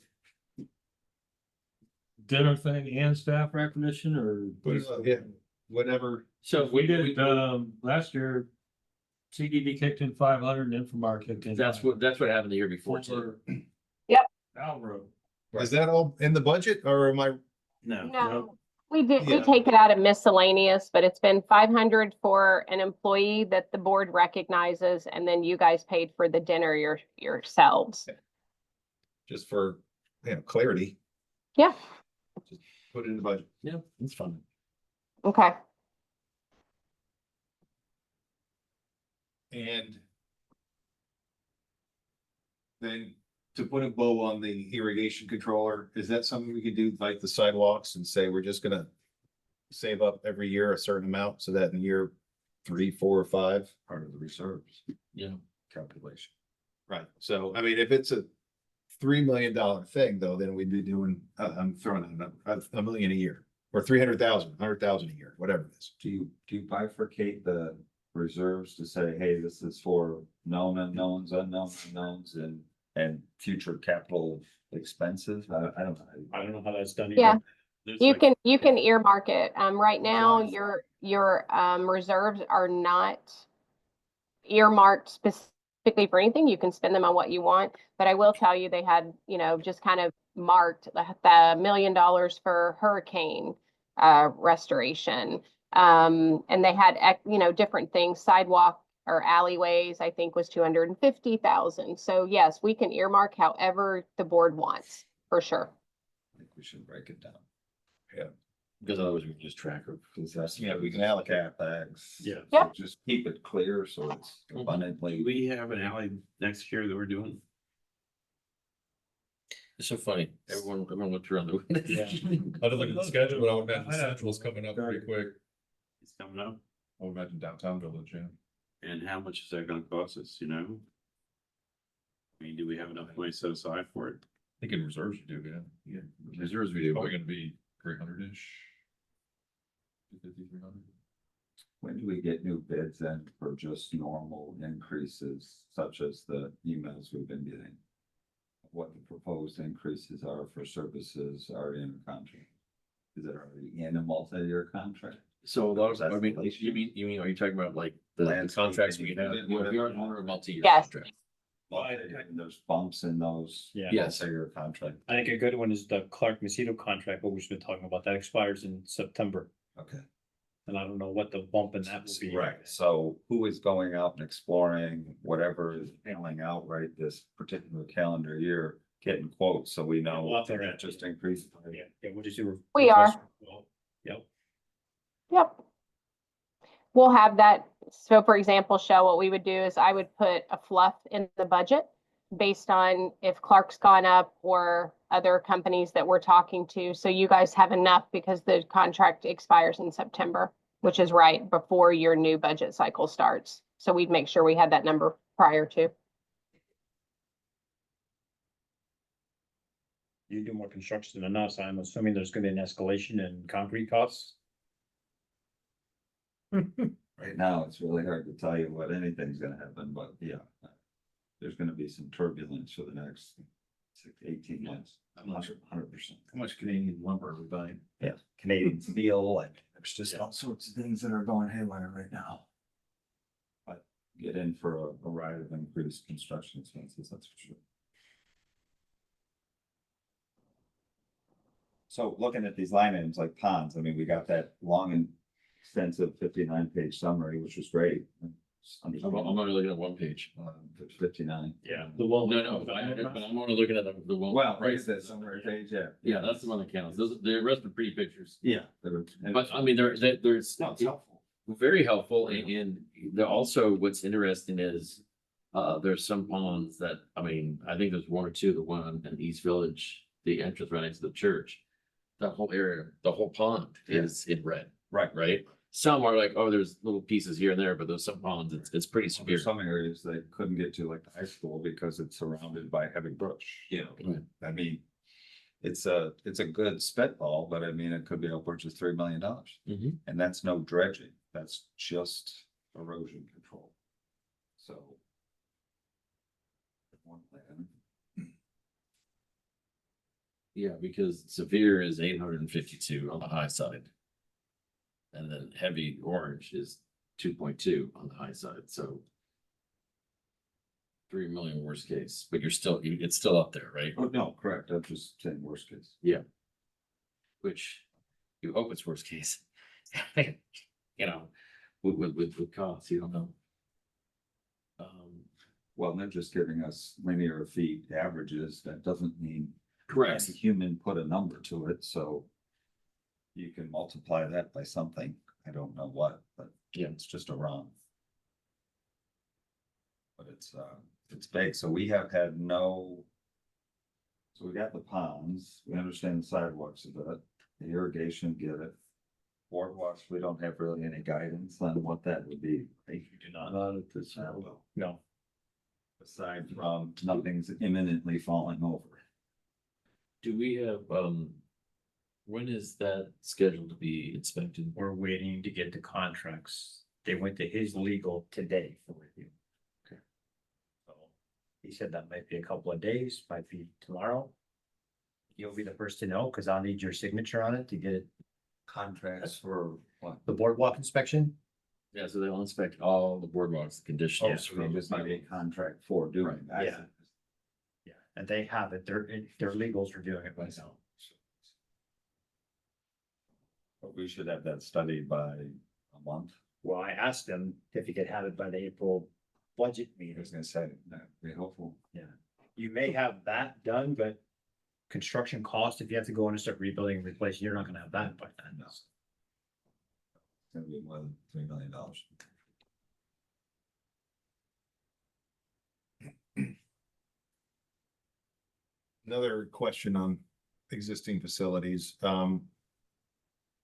dinner thing and staff recognition, or? Yeah, whatever. So we did, last year, CDD kicked in 500 and Infomar kicked in. that's what happened the year before too. Yep. Alro. Is that all in the budget or am I? no. No, we did, we Yeah. take it out of miscellaneous, but it's been 500 for an employee that the board recognizes, and then you guys paid for the dinner yourselves. Just for, clarity. Yeah. Just put it in the budget. Yeah, it's fun. Okay. And then to put a bow on the irrigation controller, is that something we could do like the sidewalks and say, we're just gonna save up every year a certain amount so that in year 3, 4, or 5? part of the reserves Yeah. calculation. Right, so I mean, if it's a $3 million thing though, then we'd be doing, I'm throwing out a million a year. Or 300,000, 100,000 a year, whatever it is. Do you bifurcate the reserves to say, hey, this is for known unknowns, unknown unknowns, and future capital expenses? I don't know. I don't know how that's done. Yeah. There's You like- can earmark it. Right now, Nice. your reserves are not earmarked specifically for anything. You can spend them on what you want, but I will tell you, they had, just kind of marked the $1 million for hurricane restoration. And they had, different things, sidewalk or alleyways, I think was 250,000. So yes, we can earmark however the board wants, for sure. I think we should break it down. Because otherwise we can just track of. Because that's, we can allocate. CapEx. Yeah. So Yep. Just keep it clear so it's Do abundantly. we have an alley next year that we're doing? It's so funny. Everyone looked around the. Yeah. I don't look at the schedule, but I would imagine Central's coming up pretty quick. It's coming up. I would imagine downtown village, yeah. And how much is that gonna cost us, I mean, do we have enough money set aside for it? think in reserves you do, yeah. Reserves we do. Probably gonna be 300-ish. 250, 300. When do we get new bids in for just normal increases such as the emails we've been getting? What the proposed increases are for services are in a contract? Is it already in a multi-year contract? So a lot of, That's I mean, inflation. are you talking about like the contracts we have? Landscaping, We are on a multi-year Yes. contract. And there's bumps in those. Yeah. Yes. Multi-year contract. I think a good one is the Clark Mosquito contract, what we've been talking about, that expires in September. Okay. And I don't know what the bump in that will be. Right, so who is going out and exploring whatever is failing out right this particular calendar year, getting quotes, so we know. Well, out there, Just increase. Yeah, yeah, we'll just do. We are. Yep. Yep. We'll have that. So for example, Shell, what we would do is I would put a fluff in the budget based on if Clark's gone up or other companies that we're talking to. So you guys have enough because the contract expires in September, which is right before your new budget cycle starts. So we'd make sure we had that number prior to. You do more construction than us, I'm assuming there's gonna be an escalation in concrete costs. Right now, it's really hard to tell you what anything's gonna happen, but yeah. There's gonna be some turbulence for the next 18 months. 100%. How much Canadian lumber are we buying? Yeah, Canadian steel, and there's just all sorts of things that are going haywire right now. But get in for a ride of increased construction expenses, that's for sure. So looking at these line items like ponds, I mean, we got that long and extensive 59-page summary, which was great. I'm only looking at one page. 59. Yeah. The one, no, but I'm only looking at the one. Well, right, that summary page, yeah. Yeah, that's the one that counts. Those, the rest are pretty pictures. Yeah. But I mean, there's, No, it's helpful. very helpful and they're also, what's interesting is there's some ponds that, I mean, I think there's one or two, the one in East Village, the entrance right next to the church. That whole area, the whole pond is in red, Right. right? Some are like, oh, there's little pieces here and there, but there's some ponds, it's pretty severe. There's some areas they couldn't get to, like the high school, because it's surrounded by heavy brush, you know. Right. I mean, it's a good spitball, but I mean, it could be upwards of $3 million. Mhm. And that's no dredging, that's just erosion control. So. One plan. Yeah, because severe is 852 on the high side. And then heavy orange is 2.2 on the high side, so. 3 million worst case, but you're still, it's still up there, right? Oh, no, correct, I'm just saying worst case. Which you hope it's worst case. You know, with costs, you don't know. Well, they're just giving us linear feet averages, that doesn't mean. Correct. Any human put a number to it, so. You can multiply that by something, I don't know what, but Yeah. it's just a round. But it's big, so we have had no. So we got the ponds, we understand the sidewalks a bit, the irrigation, get it. Boardwalks, we don't have really any guidance on what that would be. Right? You do not. Not at this level. No. Aside from nothing's imminently falling over. Do we have, when is that scheduled to be inspected? We're waiting to get the contracts. They went to his legal today for review. Okay. So he said that might be a couple of days, might be tomorrow. You'll be the first to know, because I'll need your signature on it to get it. Contracts for what? The boardwalk inspection. Yeah, so they'll inspect all the boardwalks, the conditions. Oh, so they just need a contract for doing that. Yeah. Yeah, and they have it. Their legals are doing it right now. But we should have that studied by a month. Well, I asked them if he could have it by the April budget I meeting. was gonna say, that'd be helpful. Yeah, you may have that done, but construction cost, if you have to go in and start rebuilding and replacing, you're not gonna have that by then. No. It's gonna be more than $3 million. Another question on existing facilities.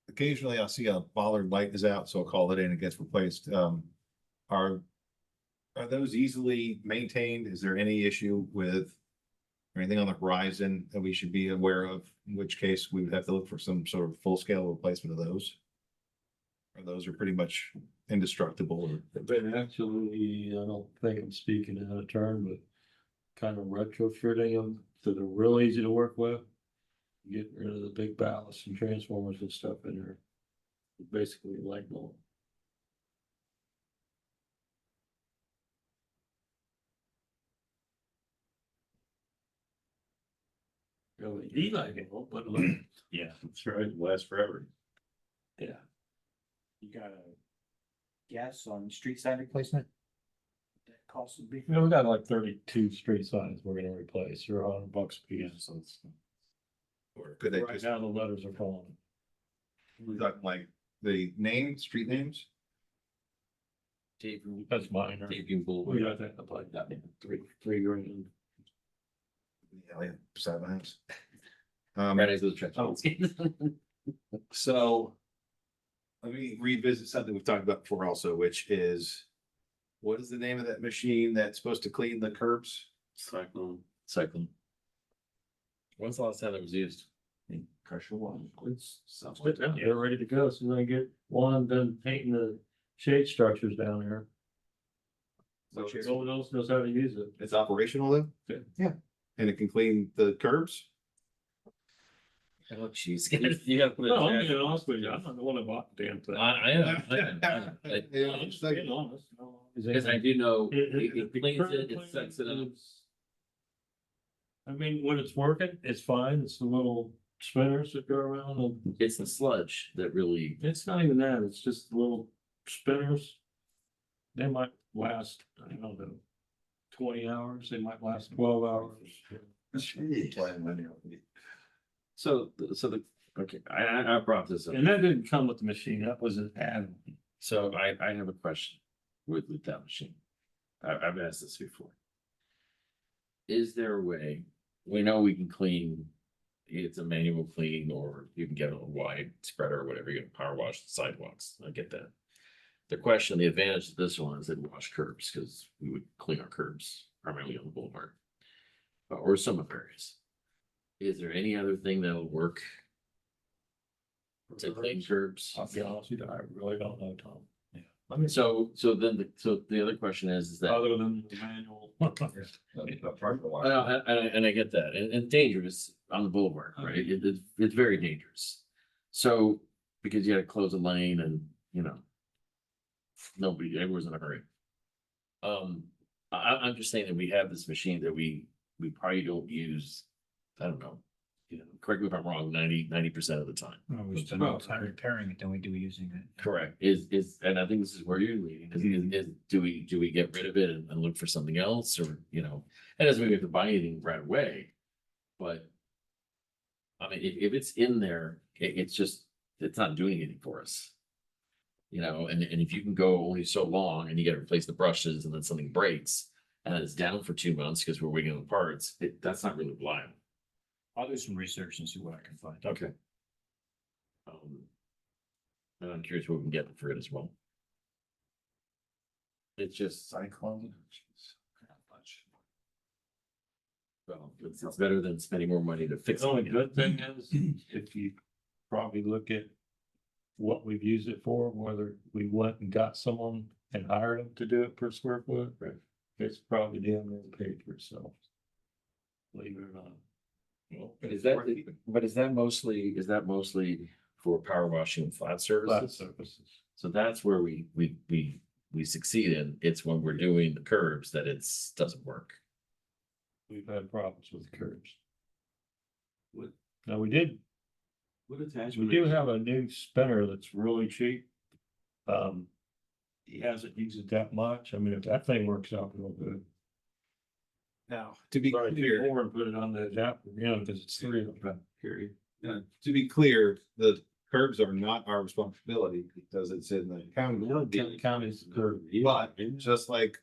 Occasionally I'll see a bollard light is out, so I'll call it in and gets replaced. Are those easily maintained? Is there any issue with or anything on the horizon that we should be aware of, in which case we would have to look for some sort of full-scale replacement of those? Or those are pretty much indestructible or? But actually, I don't think I'm speaking out of turn, but kind of retrofitting them so they're real easy to work with. Getting rid of the big ballasts and transformers and stuff in there. Basically like bulb. Really, he like it, but like, Yeah, that's right. It lasts forever. yeah. You got a guess on street sign replacement? That cost would be. You know, we got like 32 street signs we're gonna replace, they're $100 a piece, so it's. Or could they Right just, now, the letters are falling. like the name, street names? That's minor. We got that, like that, three grand. Yeah, like beside my house. Right next to the trench. Oh. So let me revisit something we've talked about before also, which is what is the name of that machine that's supposed to clean the curbs? Cyclone. Cycling. When's the last time that was used? Pressure one. It's, they're ready to go, so they get one done painting the shade structures down there. So No one else knows how to use it. it's operational though? Yeah. Yeah. And it can clean the curbs? Oh, jeez. You gotta put No, I'm it. being honest with you, I'm not the one that bought the damn thing. I am. Yeah, I'm it's just like- being honest. No, Because I do know it the cleans curb it, it cleaner sucks it up. is- I mean, when it's working, it's fine, it's the little spinners that go around and It's the sludge that really, it's not even that, it's just the little spinners. They might last, I don't know, 20 hours, they might last 12 hours. so the, okay, I brought this up. And that didn't come with the machine, that was an add-on. So I have a question with that machine. I've asked this before. Is there a way, we know we can clean, it's a manual clean, or you can get a wide spreader or whatever, you can power wash the sidewalks, I get that. The question, the advantage of this one is that we wash curbs, because we would clean our curbs primarily on the boulevard. Or some of areas. Is there any other thing that'll work to clean curbs? I'll be honest with you, I really don't know, Tom. Yeah. So the other question is that. Other than the manual. And I get that, and dangerous on the boulevard, right? It's very dangerous. So, because you gotta close a lane and, you know. Everyone's in a hurry. I'm just saying that we have this machine that we probably don't use, I don't know. You know, correct me if I'm wrong, 90% of the time. We spend more time repairing it than we do using it. Correct. And I think this is where you're leading, is do we get rid of it and look for something else, or, you know, it doesn't mean we have to buy anything right away. But. I mean, if it's in there, it's not doing anything for us. You know, and if you can go only so long and you gotta replace the brushes and then something breaks. And it's down for 2 months because we're waiting on the parts, that's not really reliable. I'll do some research and see what I can find. Okay. And I'm curious what we can get for it as well. It's just cyclone. Well, it's better than spending more money to fix. The only it. good thing is, if you probably look at what we've used it for, whether we went and got someone and hired them to do it per square foot, Right. it's probably damn near paid for itself. Believe it or not. Well, is that mostly for power washing and flat Flat surfaces? surfaces. So that's where we succeed in. It's when we're doing the curbs that doesn't work. We've had problems with the curbs. What- Now, What we attachment? do have a new spinner that's really cheap. He hasn't used it that much. I mean, if that thing works out real good. Now, to be Sorry, clear, more and put it on the adapter, you know, because it's 3 of them. period. To be clear, the curbs are not our responsibility because it's in the county. County's curb. But just like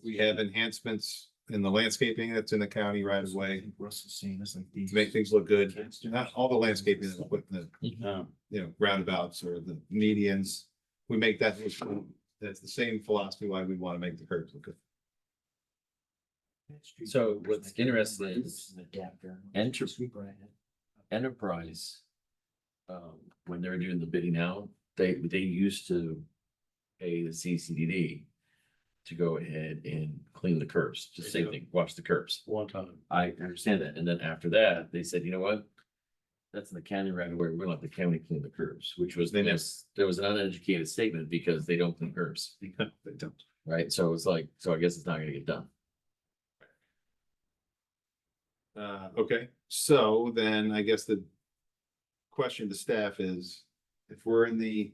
we have enhancements in the landscaping that's in the county right away Russell's seeing this like these. to make things look good. Not all the landscaping is put in the, Um, roundabouts or the medians. We make that look good. That's the same philosophy why we want to make the curbs look good. So what's interesting is Enterprise, when they're doing the bidding out, they used to pay the CCDD to go ahead and clean the curbs, just same thing, wash the curbs. One time. I understand that. And then after that, they said, you know what? That's in the county right away. We're gonna let the county clean the curbs, which was, They never- there was an uneducated statement because they don't clean curbs, They don't. right? So it's like, so I guess it's not gonna get done. Okay, so then I guess the question to staff is, if we're in the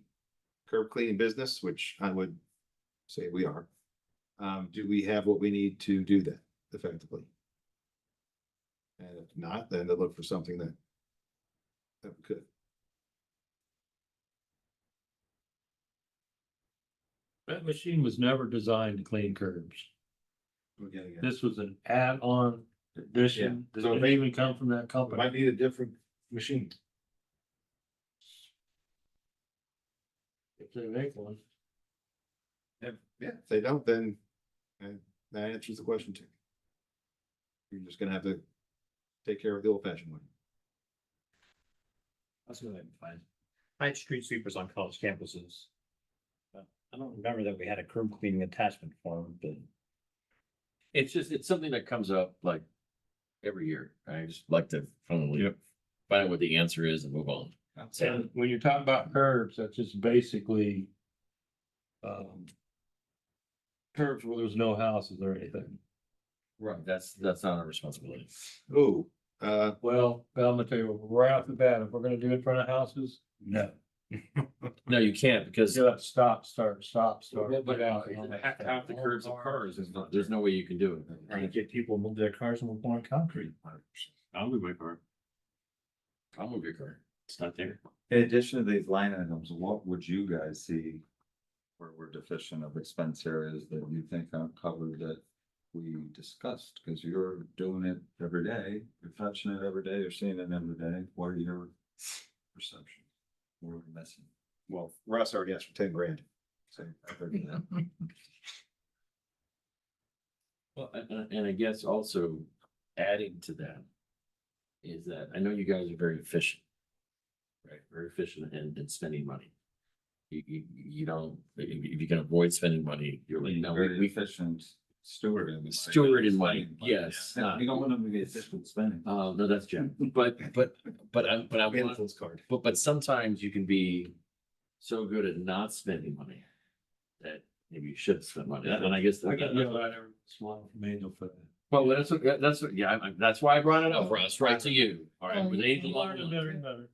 curb cleaning business, which I would say we are, do we have what we need to do that effectively? And if not, then to look for something that we could. That machine was never designed to clean curbs. We're getting it. This was an add-on addition. Yeah. Does So it maybe- even come from that We company? might need a different machine. If they make one. Yeah, if they don't, then that answers the question too. You're just gonna have to take care of the old fashioned way. That's what I'm fine. I had street sweepers on college campuses. I don't remember that we had a curb cleaning attachment form, but It's just, it's something that comes up like every year. I just like to finally Yep. find out what the answer is and move on. And when you're talking about curbs, that's just basically curbs where there's no houses or anything. Right, that's not our responsibility. Ooh, Well, I'm gonna tell you right off the bat, if we're gonna do it in front of houses, no. No, you can't because You have to stop, start, stop, start. but half the curbs of cars, there's no way you can do it. trying to get people to move their cars and move on concrete. I'll move my car. I'll move your car. It's not there. In addition to these line items, what would you guys see where we're deficient of expense areas that you think aren't covered that we discussed? Because you're doing it every day, you're touching it every day, you're seeing it every day. What are your perceptions? What are we missing? well, Russ already asked for 10 grand. So I heard that. Well, and I guess also adding to that is that I know you guys are very efficient. Right, very efficient in spending money. You don't, if you can avoid spending money, you're like, no, Very we efficient steward. in Steward in money, spending yes. Yeah, we don't want them to be efficient spending. no, that's Jim, but I want, Influence card. but sometimes you can be so good at not spending money that maybe you should spend money, and I guess. I got no other small manual for that. Well, that's why I brought it up, Russ, right to you, all right, with age along.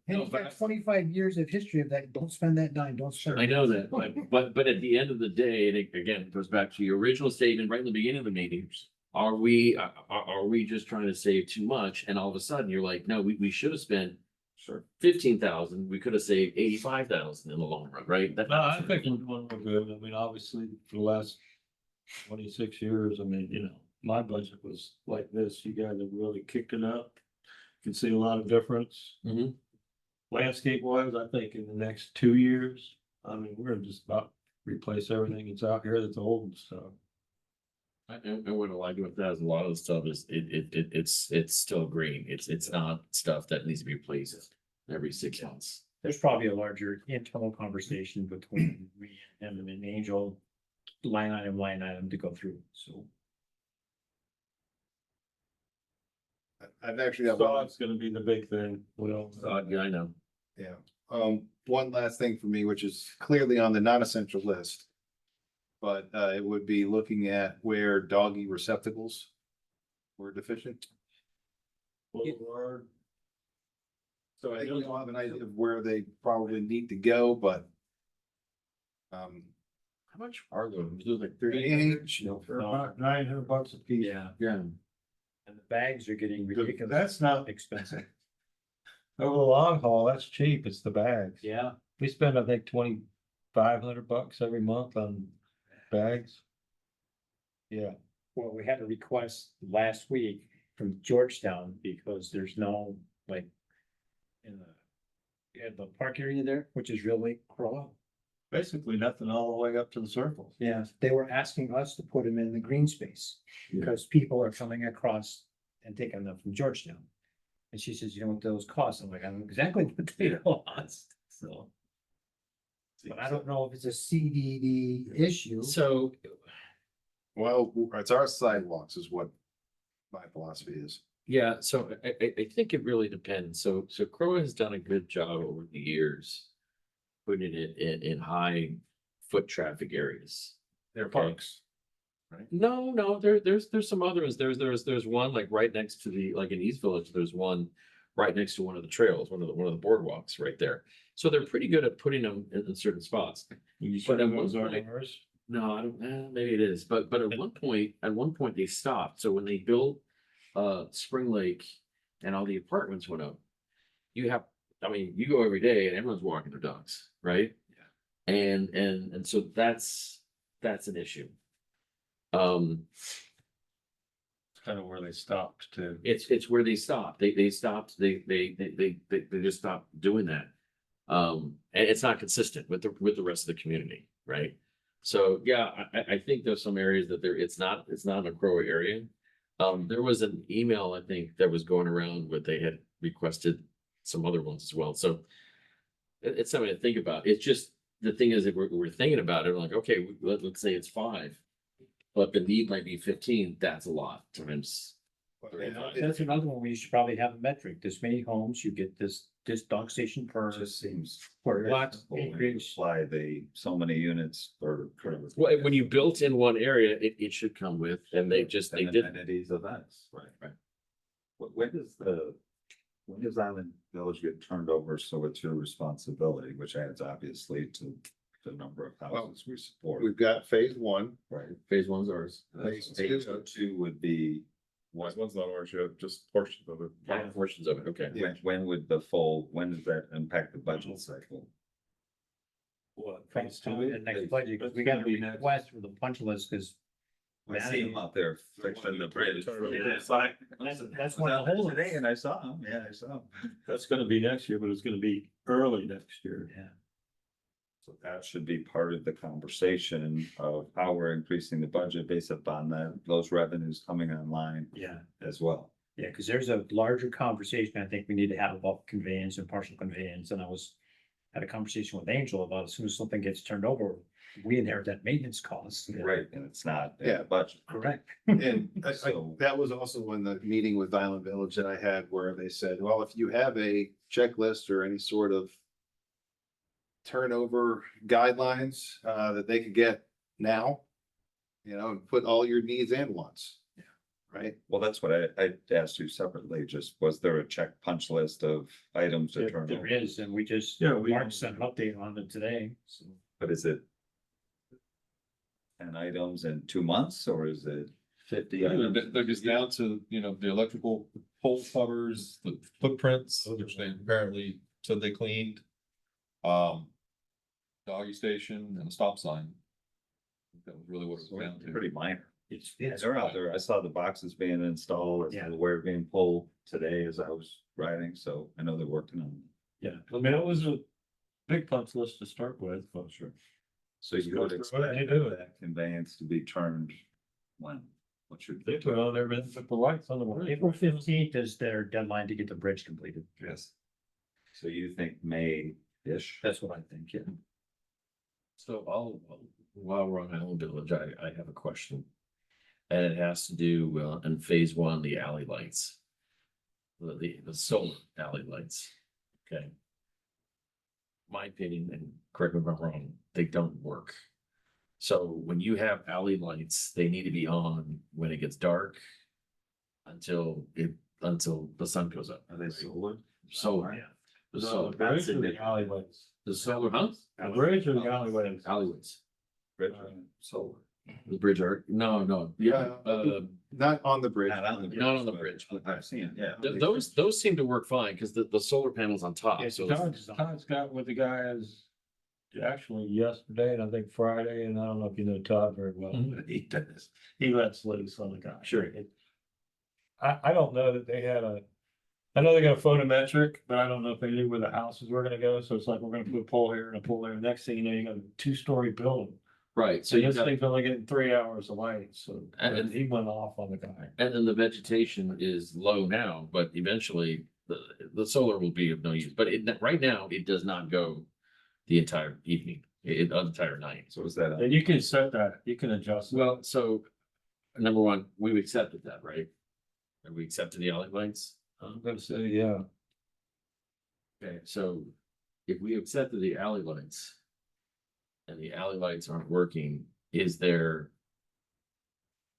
Hey, you've got 25 years of history of that. Don't spend that dime. Don't spend. I know that, but at the end of the day, and again, it goes back to your original statement right in the beginning of the meeting. Are we just trying to save too much? And all of a sudden you're like, no, we should have spent Sure. 15,000. We could have saved 85,000 in the long run, right? No, I think we're doing good. I mean, obviously, for the last 26 years, I mean, my budget was like this. You guys have really kicked it up. You can see a lot of difference. Mhm. Landscape wise, I think in the next 2 years, I mean, we're gonna just about replace everything that's out here that's old and stuff. And what I like with that is a lot of the stuff is it's still green. It's not stuff that needs to be replaced every 6 months. There's probably a larger internal conversation between me and him and Angel, line item to go through, so. I've actually got So one. that's gonna be the big thing. Well, Yeah, I know. Yeah, one last thing for me, which is clearly on the non-essential list. But it would be looking at where doggy receptacles were deficient. Boulevard. So I think we all have an idea of where they probably need to go, but. How much are those? Those like 38, They're about $900 a piece. Yeah, Yeah. and the bags are getting ridiculous. That's not expensive. over the long haul. That's cheap. It's the bags. Yeah, We spend, I think, $2,500 every month on bags. Yeah, well, we had a request last week from Georgetown because there's no, like, in the park area there, which is really crawl. basically nothing all the way up to the circle. Yeah, they were asking us to put them in the green space because people are coming across and taking them from Georgetown. And she says, you know what those cost? I'm like, I know exactly what they cost, so. But I don't know if it's a CDD issue. So Well, it's our sidewalks is what my philosophy is. yeah, so I think it really depends. So Crow has done a good job over the years. Putting it in high foot traffic areas. They're Okay. parks. No, there's some others. There's one like right next to like in East Village, there's one right next to one of the trails, one of the boardwalks right there. So they're pretty good at putting them in certain spots. You But said at those one are point- ours. No, I don't, maybe it is, but at one point they stopped. So when they built Spring Lake and all the apartments went up, I mean, you go every day and everyone's walking their dogs, right? Yeah. And so that's an issue. It's kind of where they stopped too. It's where they stopped. They stopped, they just stopped doing that. And it's not consistent with the rest of the community, right? So, yeah, I think there's some areas that it's not in a Crow area. There was an email, I think, that was going around where they had requested some other ones as well. So it's something to think about. It's just, the thing is that we're thinking about it, like, okay, let's say it's 5, but the need might be 15. That's a lot times. That's another one where you should probably have a metric. This many homes, you get this dog station per. It just seems. For lots lots, acreage. Apply so many units per. Well, when you built in one area, it should come with, and they And did. amenities, events, right? Right. When does Island Village get turned over, so it's your responsibility, which adds obviously to the number of houses we support, We've got phase 1. right? Phase 1's ours. Phase Phase 2. 2 would be, One's not ours yet, just portions of it. Portions of it, okay. when does that impact the budget cycle? What? Phase 2 and next budget, because we got a request for the punch list, because. I see them out there fixing the bridge. That's one of the holes. Today, and I saw them, yeah, I saw them. That's gonna be next year, but it's gonna be early next year. Yeah. So that should be part of the conversation of how we're increasing the budget based upon those revenues coming online Yeah, as well. yeah, because there's a larger conversation I think we need to have about conveyance and partial conveyance, and had a conversation with Angel about as soon as something gets turned over, we inherit that maintenance cost. Right, and it's not in Yeah. the budget. Correct. And So- that was also in the meeting with Island Village that I had where they said, well, if you have a checklist or any sort of turnover guidelines, that they could get now, and put all your needs and wants. Yeah. Right? Well, that's what I asked you separately, just was there a check punch list of items to turn There over? is, and we just, Yeah, Mark sent an update on it today, so. But is it 10 items in 2 months, or is it 50 items? They're just down to, the electrical pole covers, the footprints, which they apparently said they cleaned. Doggy station and a stop sign. That was really what it was down to. Pretty minor. It's, Yeah, they're out there. I saw the boxes being installed, Yeah. the wire being pulled today as I was riding, so I know they're working on it. Yeah, I mean, it was a big punch list to start with, but sure. So you would They expect do it. that conveyance to be turned when? What should? They put on everything, put the lights on the bridge. April 15th is their deadline to get the bridge completed. Yes. So you think May-ish? That's what I think, yeah. So while we're on Island Village, I have a question. And it has to do, in phase 1, the alley lights. The solar alley lights, okay? My opinion, and correct me if I'm wrong, they don't work. So when you have alley lights, they need to be on when it gets dark. Until the sun goes up. Are they solar? Solar, yeah. The The solar, bridge or the alleyways? the solar, huh? The bridge or the alleyways? Alleyways. Solar. The bridge are, no, yeah, Not on the bridge. Not on the bridge. Not on the but bridge. I've seen, it, yeah. those seem to work fine, because the solar panel's on top, Yeah, so. Todd's got with the guys actually yesterday and I think Friday, and I don't know if you know Todd very well, Mhm. but he does. He lets loose on the guy. Sure. I don't know that they had I know they got photometric, but I don't know if they knew where the houses were gonna go, so it's like, we're gonna put a pole here and a pole there, next thing you know, you got a two-story building. Right, so So you this got, thing's only getting 3 hours of light, so And- he went off on the guy. and then the vegetation is low now, but eventually the solar will be of no use, but right now, it does not go the entire evening, the entire night. So is that, And you can set that, you can adjust. it. Well, so, number one, we've accepted that, right? Have we accepted the alley lights? I'm gonna say, yeah. Okay, so if we accepted the alley lights and the alley lights aren't working, is there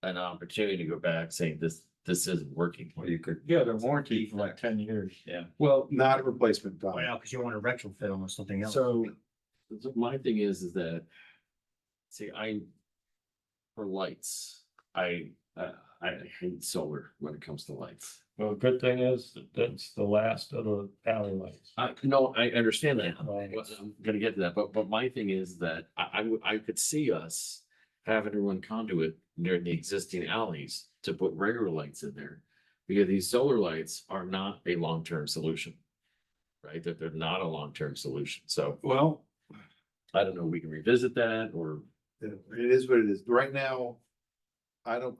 an opportunity to go back saying this isn't working? well, you could. Yeah, they're warranted for like 10 years. Yeah. Well, Not a replacement valve. Well, because you want to retrofit them with something else. so my thing is that, see, for lights, I hate solar when it comes to lights. Well, good thing is that that's the last of the alley lights. No, I understand that. Right. Well, I'm gonna get to that, but my thing is that I could see us having to run conduit near the existing alleys to put regular lights in there. Because these solar lights are not a long-term solution. Right? That they're not a long-term solution. So Well, I don't know, we can revisit that or. it is what it is. Right now, I don't,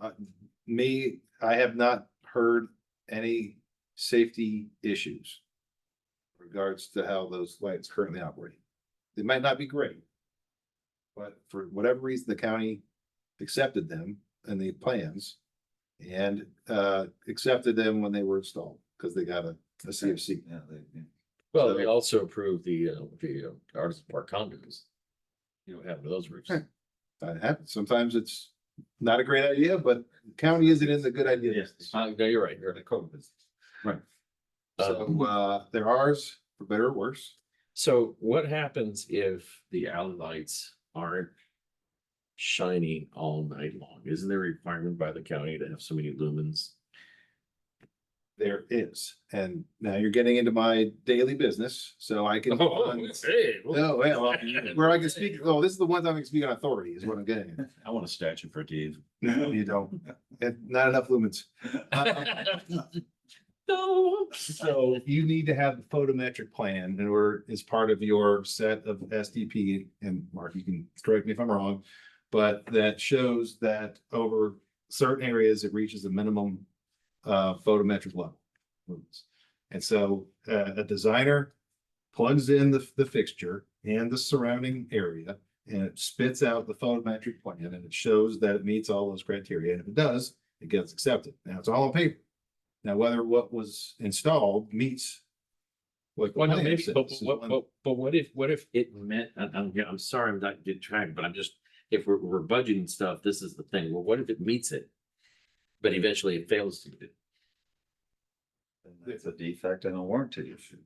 I have not heard any safety issues in regards to how those lights currently operate. They might not be great, but for whatever reason, the county accepted them and the plans and accepted them when they were installed because they got a CFC. Yeah, yeah. Well, So- they also approved the Artisan Park condos. You don't have those roofs. Right. That happens. Sometimes it's not a great idea, but the county isn't in the good idea. business. No, you're right. You're in the code business. So they're ours for better or worse. So what happens if the alley lights aren't shining all night long? Isn't there a requirement by the county to have so many lumens? There is, and now you're getting into my daily business, so I can. Oh, hey, No, well, where I can speak, oh, this is the one time I can speak on authority is what I'm getting at. I want a statue for Dave. No, you don't. And not enough lumens. No. So you need to have a photometric plan in order, as part of your set of SDP, and Mark, you can correct me if I'm wrong. But that shows that over certain areas, it reaches a minimum photometric level. And so a designer plugs in the fixture and the surrounding area, and it spits out the photometric plan, and it shows that it meets all those criteria. And if it does, it gets accepted. Now, it's all on paper. Now, whether what was installed meets what the Well, no, plan maybe, says but is one- what if it meant, I'm sorry, I'm not getting track, but I'm just, if we're budgeting stuff, this is the thing. Well, what if it meets it? But eventually it fails to meet it? It's a defect and a warranty issue.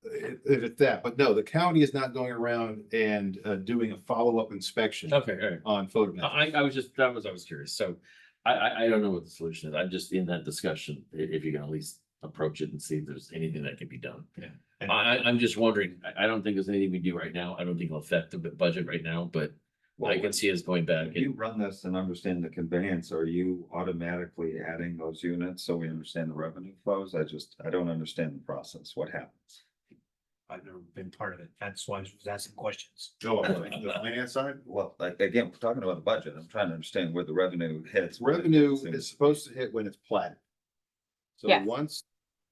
if it's that, but no, the county is not going around and doing a follow-up inspection Okay, all right. on photometric. I was curious. So I don't know what the solution is. I'm just in that discussion, if you can at least approach it and see if there's anything that can be done. And- I'm just wondering, I don't think there's anything we do right now. I don't think it'll affect the budget right now, but I can see us going back. If you run this and understand the conveyance, are you automatically adding those units so we understand the revenue flows? I don't understand the process. What happens? I've never been part of it. That's why I was asking questions. Oh, on the finance side? Well, like, again, we're talking about the budget. I'm trying to understand where the revenue hits. Revenue is supposed to hit when it's platted. So Yes.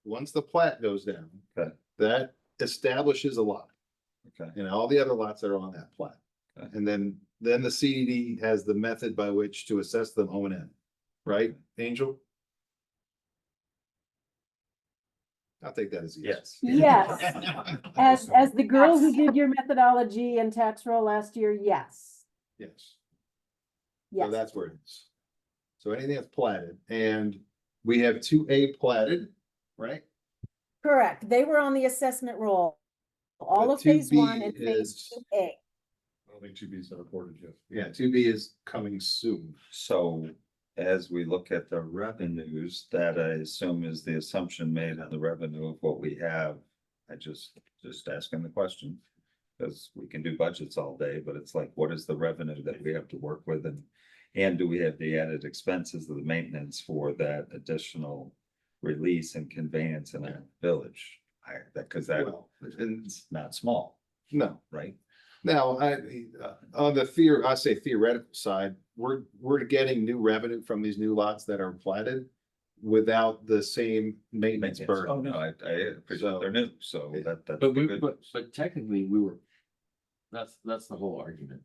once the plat goes down, Okay. that establishes a lot. Okay. And all the other lots that are on that plat. Okay. And then the CDD has the method by which to assess them O&M, right, Angel? I'll take that as a yes. Yes. As the girl who did your methodology and tax roll last year, yes. Yes. So Yes. that's where it is. So anything that's platted, and we have 2A platted, right? Correct. They were on the assessment roll. All But of phase 2B one and phase is- 2A. I don't think 2B's been reported yet. Yeah, 2B is coming soon. So as we look at the revenues, that I assume is the assumption made on the revenue of what we have. I just asking the question. Because we can do budgets all day, but it's like, what is the revenue that we have to work with, and do we have the added expenses of the maintenance for that additional release and conveyance in a village. Cause that, Well, it's not small, No. right? Now, on the I say theoretical side, we're getting new revenue from these new lots that are platted without the same maintenance Oh, burden. no, I appreciate they're new, so that's. But good. but technically we were, that's the whole argument.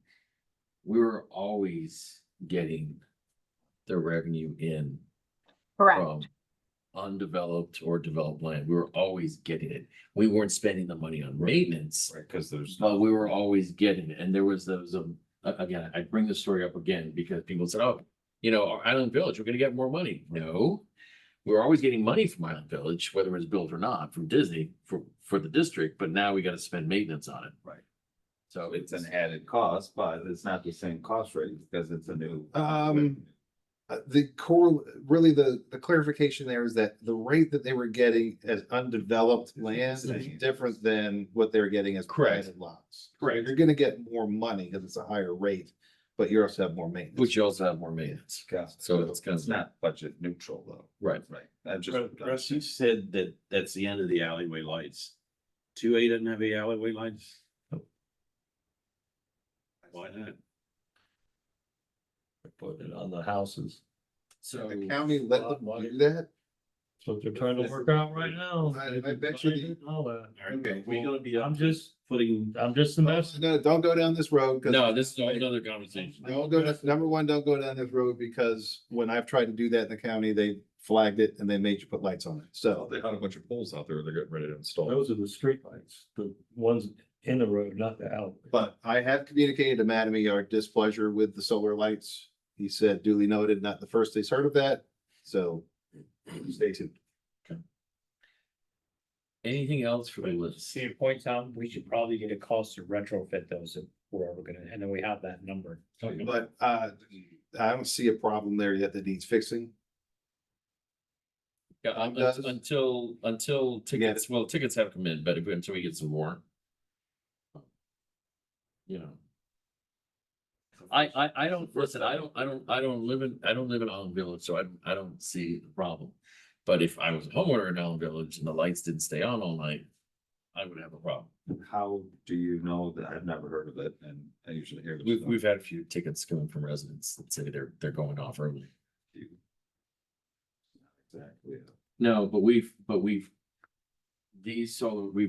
We were always getting the revenue in Correct. from undeveloped or developed land. We were always getting it. We weren't spending the money on maintenance, Right, cause there's. but we were always getting it. And there was those, again, I bring this story up again because people said, oh, our Island Village, we're gonna get more money. No. We were always getting money from Island Village, whether it was built or not, from Disney for the district, but now we gotta spend maintenance on it. Right. So It's an added cost, but it's not the same cost rate because it's a new. The core, really the clarification there is that the rate that they were getting as undeveloped land is different than what they're getting as Correct. platted lots. Correct. You're gonna get more money because it's a higher rate, but you also have more maintenance. Which you also have more maintenance. So it's kind of not budget neutral though. Right. Right. I just. Russ, you said that that's the end of the alleyway lights. 2A doesn't have any alleyway lights? Why not? Put it on the houses. So. The county let them do that? So they're trying to work out right now. I bet you the- All that. Okay, we're gonna be I'm just putting, the messenger. No, don't go down this road. 'Cause- No, this is another conversation. Don't go, number one, don't go down this road because when I've tried to do that in the county, they flagged it and they made you put lights on it. So They had a bunch of poles out there they're getting ready to install. Those are the street lights, the ones in the road, not the alley. but I have communicated to Mattamy our displeasure with the solar lights. He said duly noted, not the first he's heard of that. So stay tuned. Anything else for the list? To your point, Tom, we should probably get a cost to retrofit those if we're ever gonna, and then we have that number. But I don't see a problem there yet that needs fixing. Yeah, Does- until tickets, well, tickets have come in, but until we get some more. I don't, listen, I don't live in Island Village, so I don't see the problem. But if I was a homeowner in Island Village and the lights didn't stay on all night, I would have a problem. How do you know that? I've never heard of it and I usually hear. this stuff. We've had a few tickets coming from residents that say they're going off early. Exactly. No, but we've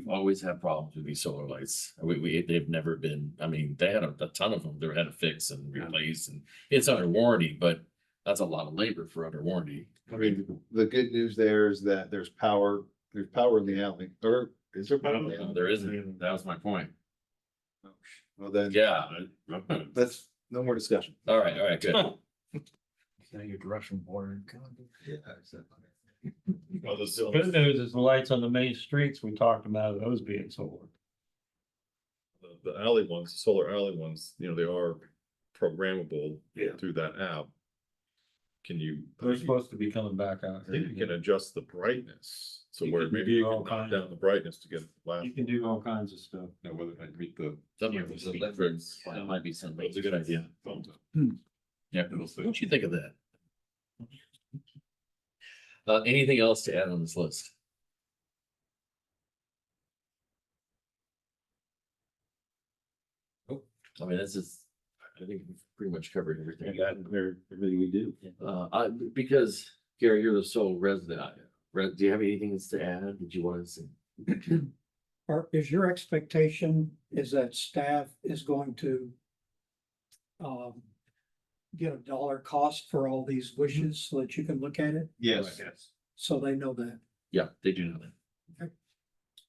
always had problems with these solar lights. They've never been, I mean, they had a ton of them, they had to fix and replace, and it's under warranty, but that's a lot of labor for under warranty. I mean, the good news there is that there's power in the alley, or is there power? in the alley? There isn't, that was my point. Well, then, Yeah. that's no more discussion. All right, good. Now you're Russian border. Yeah, exactly. Well, The good news is the lights on the main streets, we talked about those being solar. The alley ones, the solar alley ones, they are programmable Yeah. through that app. Can you? They're supposed to be coming back out. I think you can adjust the brightness, so You where can maybe do you all can knock kinds down the brightness to get last, You can do all kinds of stuff. whether I meet the. That might be some difference. That might be something. It's a good idea. Phone Yeah, what you think of that? Anything else to add on this list? I mean, this is, I think we've pretty much covered everything. everything we do. Because Gary, you're the sole resident. Do you have anything else to add? Did you want to say? Or is your expectation is that staff is going to get a dollar cost for all these wishes so that you can look at it? Yes. So they know that. Yeah, they do know that.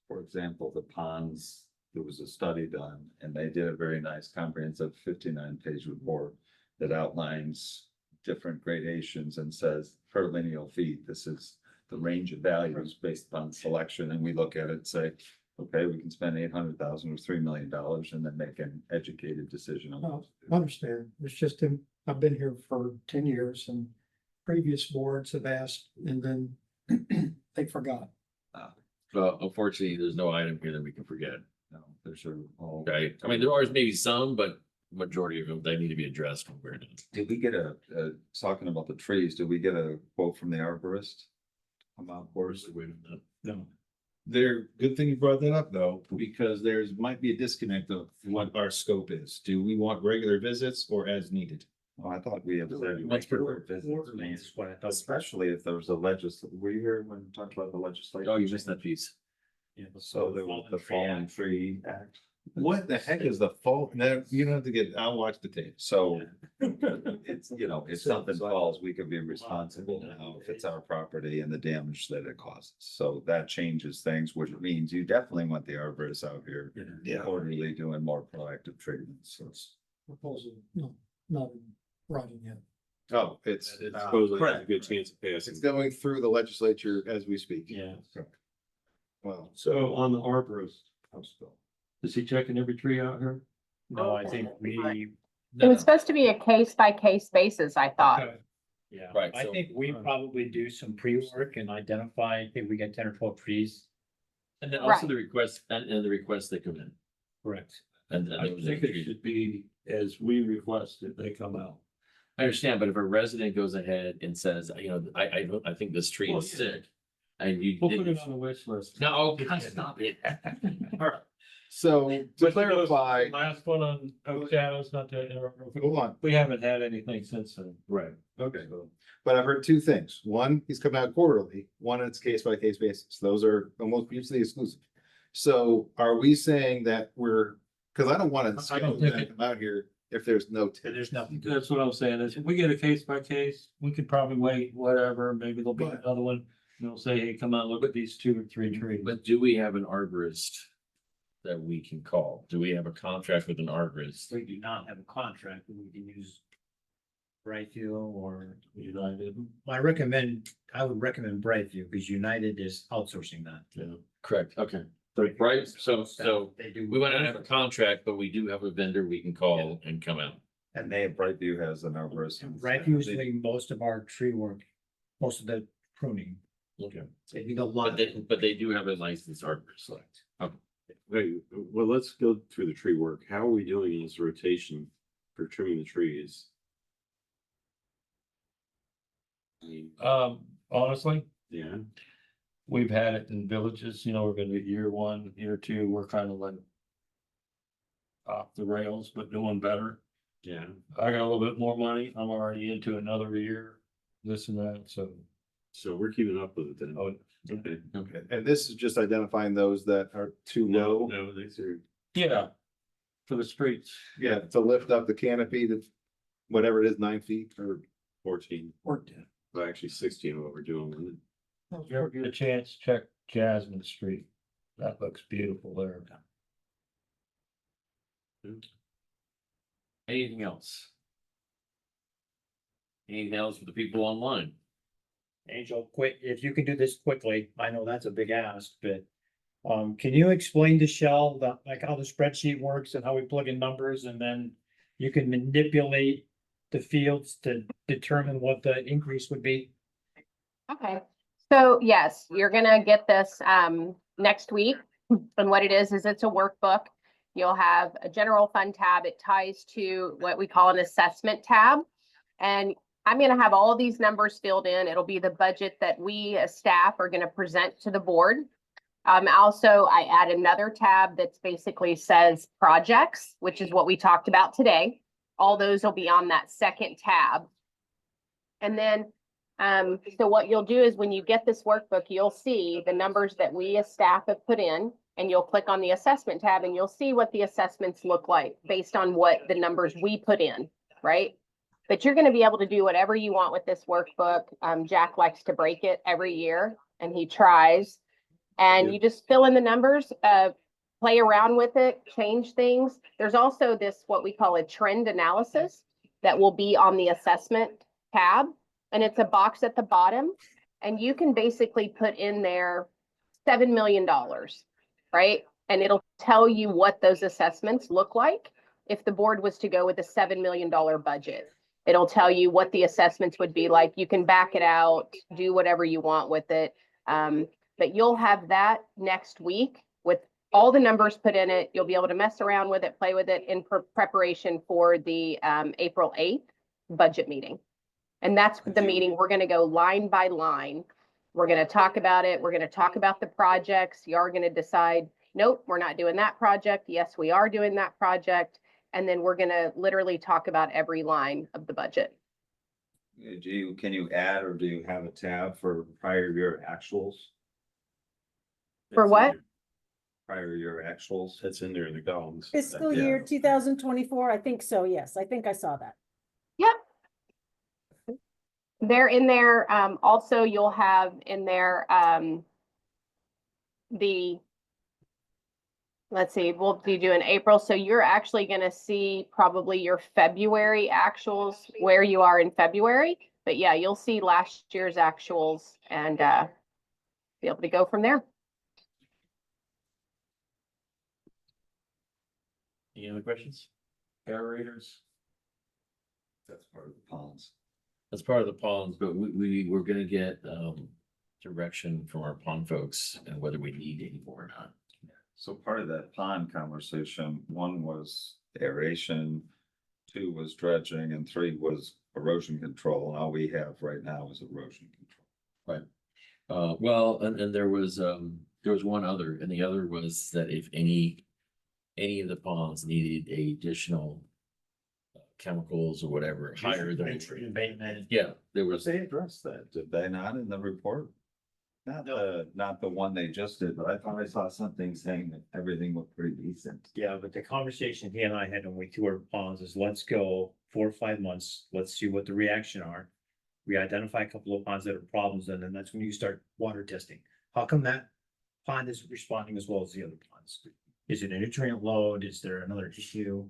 For example, the ponds, there was a study done and they did a very nice comprehensive 59-page report that outlines different gradations and says per lineal feet, this is the range of values based upon selection. And we look at it and say, okay, we can spend 800,000 or $3 million and then make an educated decision on Well, those. I understand. It's just, I've been here for 10 years and previous boards have asked and then they forgot. Well, unfortunately, there's no item here that we can forget. No, there's a all. Okay, I mean, there are maybe some, but majority of them, they need to be addressed when we're done. Did we get talking about the trees, did we get a quote from the arborist? Come on, Boris. No. There, good thing you brought that up though, because there's might be a disconnect of what our scope is. Do we want regular visits or as needed? Oh, I thought we had said That's pretty- regular visits, man. That's what I thought. Especially if there was a were you here when we talked about the legislature? Oh, you missed that piece. Yeah, So there was the Fallen Tree Act. What the heck is the fault? No, you don't have to get, I'll watch the tape. So it's, you know, if something falls, we could be responsible now if it's our property and the damage that it causes. So that changes things, which means you definitely want the arborists out here quarterly doing more proactive treatments. So it's- Proposal, no, not in writing yet. Oh, it's, Supposedly has a good chance of passing. it's going through the legislature as we speak. Yeah. Well, So on the arborist, House bill, is he checking every tree out here? No, I think we, It was supposed to be a case by case basis, I thought. Okay. yeah, Right, I so- think we probably do some pre-work and identify, if we get 10 or 12 trees. And then also Right. the request, and the requests that come in. Correct. And I those think are it treated. should be as we requested, they come out. I understand, but if a resident goes ahead and says, you know, I think this tree is Well, yeah. sick. And you We'll put didn't. it on the wish list. No, oh, God, stop it. so to But clarify, Last one on Oak Shadows, not to interrupt. hold on. We haven't had anything since then. Right, okay. But I've heard two things. One, he's coming out quarterly. One, it's case by case basis. Those are almost mutually exclusive. So are we saying that we're, because I don't want to I schedule don't think them it- to come out here if there's no. There's nothing. That's what I'm saying, is if we get a case by case, we could probably wait, whatever, maybe there'll be another one. And they'll say, hey, come out, look at these 2 or 3 trees. But do we have an arborist that we can call? Do we have a contract with an arborist? We do not have a contract, but we can use Brightview or United. I would recommend Brightview because United is outsourcing that. Yeah. Correct, okay. Right, so They do. we might not have a contract, but we do have a vendor we can call and come out. And Brightview has an arborist. Brightview is doing most of our tree work, most of the pruning. Okay. They do a lot. But they do have a licensed arborist. Okay. Wait, well, let's go through the tree work. How are we doing in this rotation for trimming the trees? I mean, Honestly, yeah, we've had it in villages, you know, we're gonna get year 1, year 2, we're kind of like off the rails, but doing better. yeah. I got a little bit more money. I'm already into another year, this and that, so. So we're keeping up with it then. Oh, Okay. Okay, and this is just identifying those that are too low. No, these are, yeah. For the streets. Yeah, to lift up the canopy to whatever it is, 9 feet or 14, Or 10. well, actually 16 what we're doing. Isn't it? If you ever get a chance, check Jasmine Street. That looks beautiful there. Anything else? Anything else for the people online? Angel, quick, if you can do this quickly, I know that's a big ask, but. Can you explain to Shell like how the spreadsheet works and how we plug in numbers and then you can manipulate the fields to determine what the increase would be? Okay, so yes, you're gonna get this next week. And what it is it's a workbook. You'll have a general fund tab. It ties to what we call an assessment tab. And I'm gonna have all these numbers filled in. It'll be the budget that we as staff are gonna present to the board. Also, I add another tab that's basically says projects, which is what we talked about today. All those will be on that second tab. And then, so what you'll do is when you get this workbook, you'll see the numbers that we as staff have put in, and you'll click on the assessment tab and you'll see what the assessments look like based on what the numbers we put in, right? But you're gonna be able to do whatever you want with this workbook. Jack likes to break it every year and he tries. And you just fill in the numbers, play around with it, change things. There's also this, what we call a trend analysis that will be on the assessment tab. And it's a box at the bottom. And you can basically put in there $7 million, right? And it'll tell you what those assessments look like. If the board was to go with a $7 million budget, it'll tell you what the assessments would be like. You can back it out, do whatever you want with it. But you'll have that next week with all the numbers put in it. You'll be able to mess around with it, play with it in preparation for the April 8th budget meeting. And that's the meeting. We're going to go line by line We're gonna talk about it. We're gonna talk about the projects. You are gonna decide, nope, we're not doing that project. Yes, we are doing that project. And then we're gonna literally talk about every line of the budget. Can you add or do you have a tab for prior year actuals? For That's in what? there. Prior year actuals? That's in there in the columns. Fiscal Yeah. year 2024, I think so, yes, I think I saw that. Yep. They're in there. Also, you'll have in there, let's see, we'll be doing April. So you're actually gonna see probably your February actuals, where you are in February. But yeah, you'll see last year's actuals and, be able to go from there. Any other questions? Aerators? That's part of the ponds. That's part of the ponds, but we're gonna get, direction from our pond folks and whether we need any more or not. So part of that pond conversation, one was aeration, two was dredging, and three was erosion control. And all we have right now is erosion control. Well, and there was one other, and the other was that if any of the ponds needed additional chemicals or whatever, higher than. Abatement. Yeah, there was, They addressed that, did they not in the report? Not the one they just did, but I thought I saw something saying that everything looked pretty decent. Yeah, but the conversation he and I had when we toured ponds is let's go 4 or 5 months. Let's see what the reaction are. We identify a couple of ponds that are problems, and then that's when you start water testing. How come that pond isn't responding as well as the other ponds? Is it a nutrient load? Is there another issue?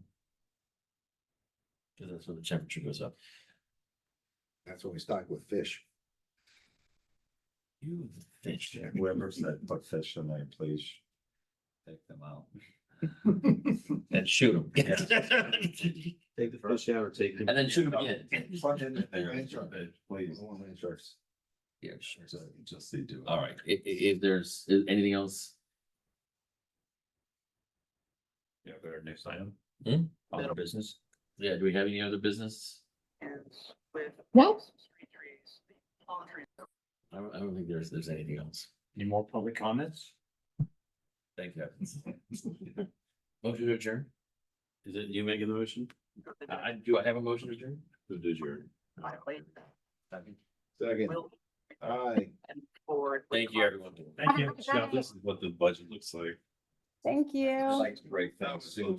because that's when the temperature goes up. That's when we stock with fish. You fish. Whoever said put fish in there, please take them out. And shoot them. Take the fish out or take. And then shoot them again. Plug in there, please. Yeah, sure. So just they do. All right, if there's anything else, Yeah, go to our next item. Hmm? Other business. yeah, do we have any other business? No. I don't think there's anything else. Any more public comments? Thank you. Motion to adjourn? Is it you making the motion? Do I have a motion to adjourn? Who did your? Second. Second. Aye. Thank you, everyone. Thank you. This is what the budget looks like. Thank you. I'd like to break things soon.